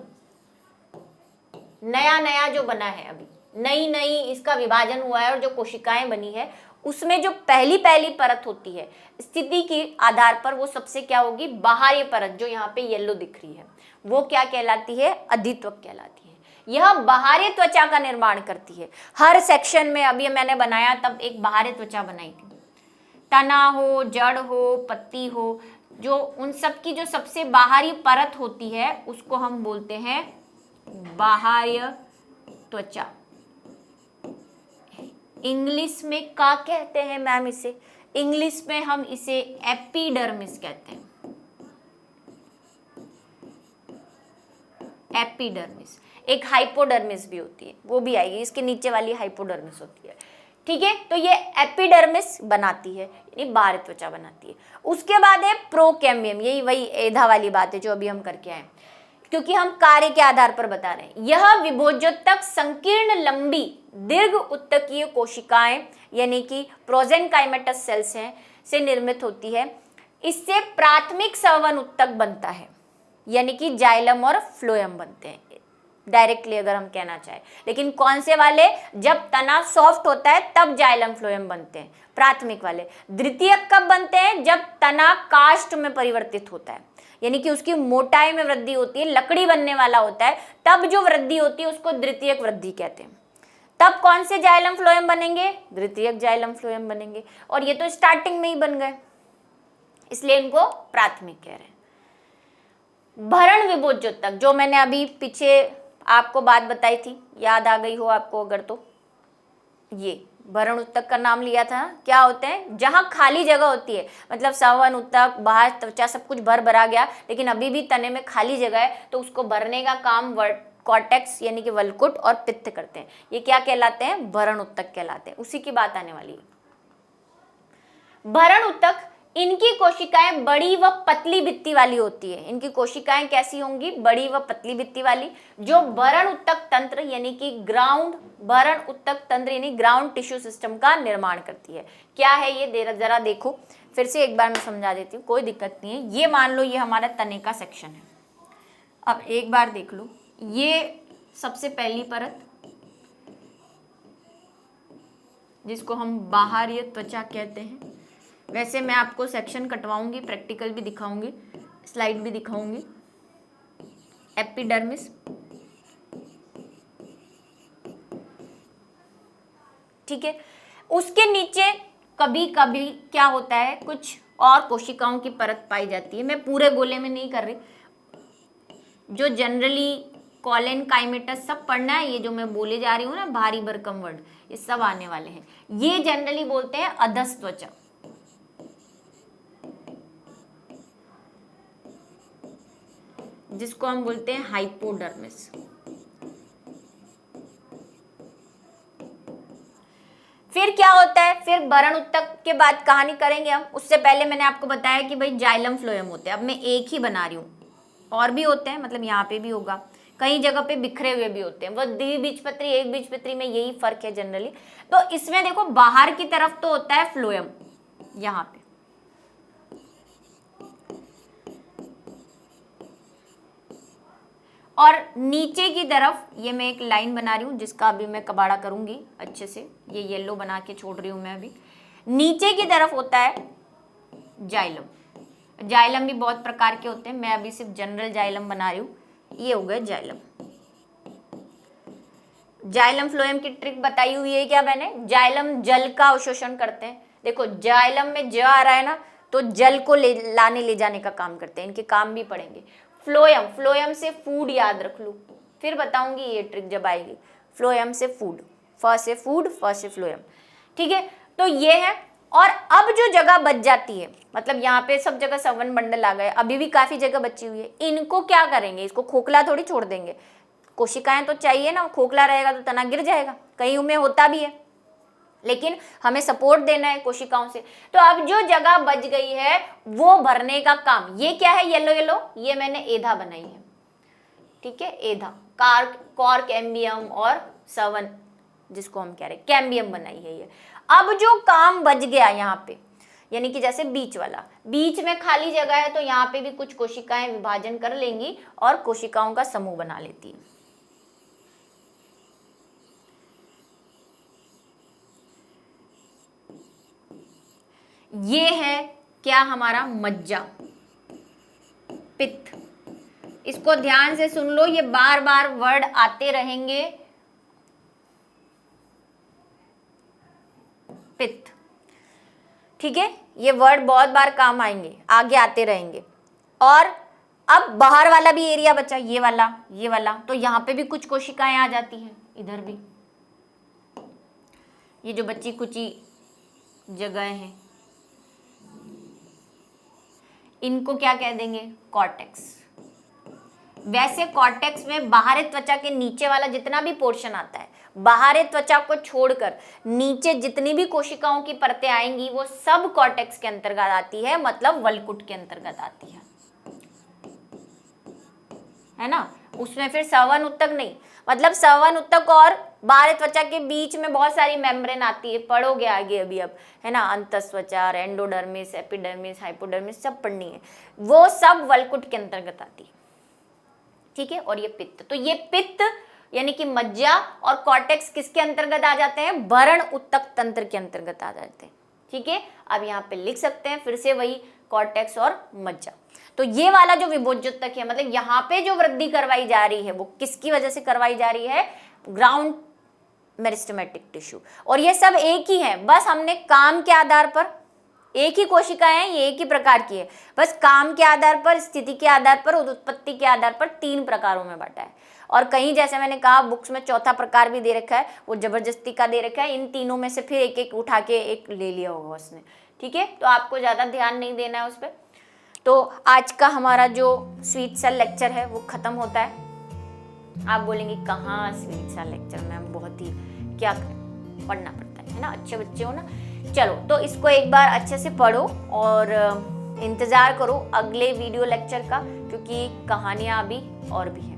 नया नया जो बना है, अभी नई नई इसका विभाजन हुआ है और जो कोशिकाएं बनी है, उसमें जो पहली परत होती है, स्थिति के आधार पर वो सबसे क्या होगी, बाहरी परत, जो यहाँ पे येलो दिख रही है, वो क्या कहलाती है, अधित्वक कहलाती है। यह बाहरी त्वचा का निर्माण करती है। हर सेक्शन में अभी मैंने बनाया तब एक बाहरी त्वचा बनाई थी, तना हो, जड़ हो, पत्ती हो, जो उन सब की जो सबसे बाहरी परत होती है उसको हम बोलते हैं बाह्य त्वचा। इंग्लिश में क्या कहते हैं मैम इसे, इंग्लिश में हम इसे एपिडर्मिस कहते हैं, एपिडर्मिस। एक हाइपोडर्मिस भी होती है, वो भी आएगी, इसके नीचे वाली हाइपोडर्मिस होती है। ठीक है, तो ये एपिडर्मिस बनाती है, यानी बाह्य त्वचा बनाती है। उसके बाद है प्रोकैम्बियम, यही वही एधा वाली बात है जो अभी हम करके आए, क्योंकि हम कार्य के आधार पर बता रहे हैं। यह विभोज्योतक संकीर्ण लंबी दीर्घ उत्तकीय कोशिकाएं, यानी कि प्रोजेनकाइमेटस सेल्स हैं, से निर्मित होती है। इससे प्राथमिक संवहन उत्तक बनता है, यानी कि जाइलम और फ्लोएम बनते हैं, डायरेक्टली अगर हम कहना चाहें। लेकिन कौन से वाले, जब तना सॉफ्ट होता है तब जाइलम फ्लोएम बनते हैं, प्राथमिक वाले। द्वितीयक कब बनते हैं, जब तना काष्ठ में परिवर्तित होता है, यानी कि उसकी मोटाई में वृद्धि होती है, लकड़ी बनने वाला होता है, तब जो वृद्धि होती है उसको द्वितीयक वृद्धि कहते हैं। तब कौन से जाइलम फ्लोएम बनेंगे, द्वितीयक जाइलम फ्लोएम बनेंगे, और ये तो स्टार्टिंग में ही बन गए, इसलिए इनको प्राथमिक कह रहे हैं। भरण विभोज्योतक, जो मैंने अभी पीछे आपको बात बताई थी, याद आ गई हो आपको अगर, तो ये भरण उत्तक का नाम लिया था। क्या होते हैं, जहां खाली जगह होती है, मतलब संवहन उत्तक, बाहर त्वचा, सब कुछ भरा गया, लेकिन अभी भी तने में खाली जगह है, तो उसको भरने का काम कॉर्टेक्स यानी कि वल्कुट और पित्त करते हैं। ये क्या कहलाते हैं, भरण उत्तक कहलाते हैं। उसी की बात आने वाली है। भरण उत्तक, इनकी कोशिकाएं बड़ी व पतली भित्ति वाली होती है। इनकी कोशिकाएं कैसी होंगी, बड़ी व पतली भित्ति वाली, जो भरण उत्तक तंत्र यानी कि ग्राउंड भरण उत्तक तंत्र यानी ग्राउंड टिश्यू सिस्टम का निर्माण करती है। क्या है ये, जरा देखो, फिर से एक बार मैं समझा देती हूँ, कोई दिक्कत नहीं है। ये मान लो ये हमारा तने का सेक्शन है। अब एक बार देख लो, ये सबसे पहली परत, जिसको हम बाह्य त्वचा कहते हैं। वैसे मैं आपको सेक्शन कटवाऊंगी, प्रैक्टिकल भी दिखाऊंगी, स्लाइड भी दिखाऊंगी। एपिडर्मिस, ठीक है। उसके नीचे कभी कभी क्या होता है, कुछ और कोशिकाओं की परत पाई जाती है। मैं पूरे गोले में नहीं कर रही, जो जनरली कॉलन काइमेटस सब पढ़ना है, ये जो मैं बोले जा रही हूँ ना, भारी भरकम वर्ड, ये सब आने वाले हैं। ये जनरली बोलते हैं अधस त्वचा, जिसको हम बोलते हैं हाइपोडर्मिस। फिर क्या होता है, फिर भरण उत्तक के बाद कहानी करेंगे हम। उससे पहले मैंने आपको बताया कि भाई जाइलम फ्लोएम होते हैं। अब मैं एक ही बना रही हूँ, और भी होते हैं, मतलब यहाँ पे भी होगा, कई जगह पे बिखरे हुए भी होते हैं। वो द्विबीजपत्री एक बीजपत्री में यही फर्क है जनरली। तो इसमें देखो बाहर की तरफ तो होता है फ्लोएम यहाँ पे, और नीचे की तरफ ये मैं एक लाइन बना रही हूँ जिसका अभी मैं कबाड़ा करूंगी अच्छे से, ये येलो बना के छोड़ रही हूँ मैं अभी। नीचे की तरफ होता है जाइलम। जाइलम भी बहुत प्रकार के होते हैं, मैं अभी सिर्फ जनरल जाइलम बना रही हूँ। ये हो गया जाइलम। जाइलम फ्लोएम की ट्रिक बताई हुई है क्या मैंने? जाइलम जल का अवशोषण करते हैं। देखो जाइलम में ज आ रहा है ना, तो जल को ले जाने का काम करते हैं, इनके काम भी पड़ेंगे। फ्लोएम, फ्लोएम से फूड याद रख लो, फिर बताऊंगी ये ट्रिक जब आएगी। फ्लोएम से फूड, फ से फूड, फ से फ्लोएम, ठीक है। तो ये है। और अब जो जगह बच जाती है, मतलब यहाँ पे सब जगह 7 बंडल आ गए, अभी भी काफी जगह बची हुई है, इनको क्या करेंगे? इसको खोखला थोड़ी छोड़ देंगे, कोशिकाएं तो चाहिए ना, खोखला रहेगा तो तना गिर जाएगा, कहीं में होता भी है, लेकिन हमें सपोर्ट देना है कोशिकाओं से। तो अब जो जगह बच गई है वो भरने का काम, ये क्या है येलो येलो, ये मैंने एधा बनाई है, ठीक है, एधा, कॉर्क एम्बियम और सवन जिसको हम कह रहे हैं कैम्बियम बनाई है ये। अब जो काम बच गया यहाँ पे, यानी कि जैसे बीच वाला, बीच में खाली जगह है तो यहाँ पे भी कुछ कोशिकाएं विभाजन कर लेंगी और कोशिकाओं का समूह बना लेती है। ये है क्या हमारा मज्जा, पित्त। इसको ध्यान से सुन लो, ये बार बार वर्ड आते रहेंगे, पित्त, ठीक है, ये वर्ड बहुत बार काम आएंगे, आगे आते रहेंगे। और अब बाहर वाला भी एरिया बचा, ये वाला, तो यहाँ पे भी कुछ कोशिकाएं आ जाती हैं, इधर भी ये जो बची कुची जगह हैं, इनको क्या कह देंगे? कॉर्टेक्स। वैसे कॉर्टेक्स में बाहरी त्वचा के नीचे वाला जितना भी पोर्शन आता है, बाहरी त्वचा को छोड़कर नीचे जितनी भी कोशिकाओं की परतें आएंगी वो सब कॉर्टेक्स के अंतर्गत आती है, मतलब वलकुट के अंतर्गत आती है ना। उसमें फिर सवन उत्तक नहीं, मतलब सवन उत्तक और बाहरी त्वचा के बीच में बहुत सारी मेम्ब्रेन आती है, पढ़ोगे आगे अभी अब, है ना, अंतस्त्वचा, एंडोडर्मिस, एपिडर्मिस, हाइपोडर्मिस सब पढ़नी है, वो सब वलकुट के अंतर्गत आती है, ठीक है। और ये पित्त, तो ये पित्त यानी कि मज्जा और कॉर्टेक्स किसके अंतर्गत आ जाते हैं? भरण उत्तक तंत्र के अंतर्गत आ जाते हैं, ठीक है। अब यहाँ पे लिख सकते हैं फिर से वही कॉर्टेक्स और मज्जा। तो ये वाला जो विभोज्योतक है, मतलब यहाँ पे जो वृद्धि करवाई जा रही है वो किसकी वजह से करवाई जा रही है? Ground meristematic tissue. और ये सब एक ही है, बस हमने काम के आधार पर, एक ही कोशिकाएं हैं, ये एक ही प्रकार की है, बस काम के आधार पर, स्थिति के आधार पर और उत्पत्ति के आधार पर 3 प्रकारों में बांटा है। और कहीं जैसे मैंने कहा बुक्स में चौथा प्रकार भी दे रखा है, वो जबरदस्ती का दे रखा है, इन तीनों में से फिर एक एक उठा के एक ले लिया होगा उसने, ठीक है। तो आपको ज़्यादा ध्यान नहीं देना है उस पर। तो आज का हमारा जो स्वीट सेल लेक्चर है वो ख़त्म होता है। आप बोलेंगे कहाँ स्वीट सेल लेक्चर मैम, बहुत ही क्या करें, पढ़ना पड़ता है ना, अच्छे बच्चे हो ना। चलो तो इसको एक बार अच्छे से पढ़ो और इंतज़ार करो अगले वीडियो लेक्चर का, क्योंकि कहानियाँ अभी और भी हैं।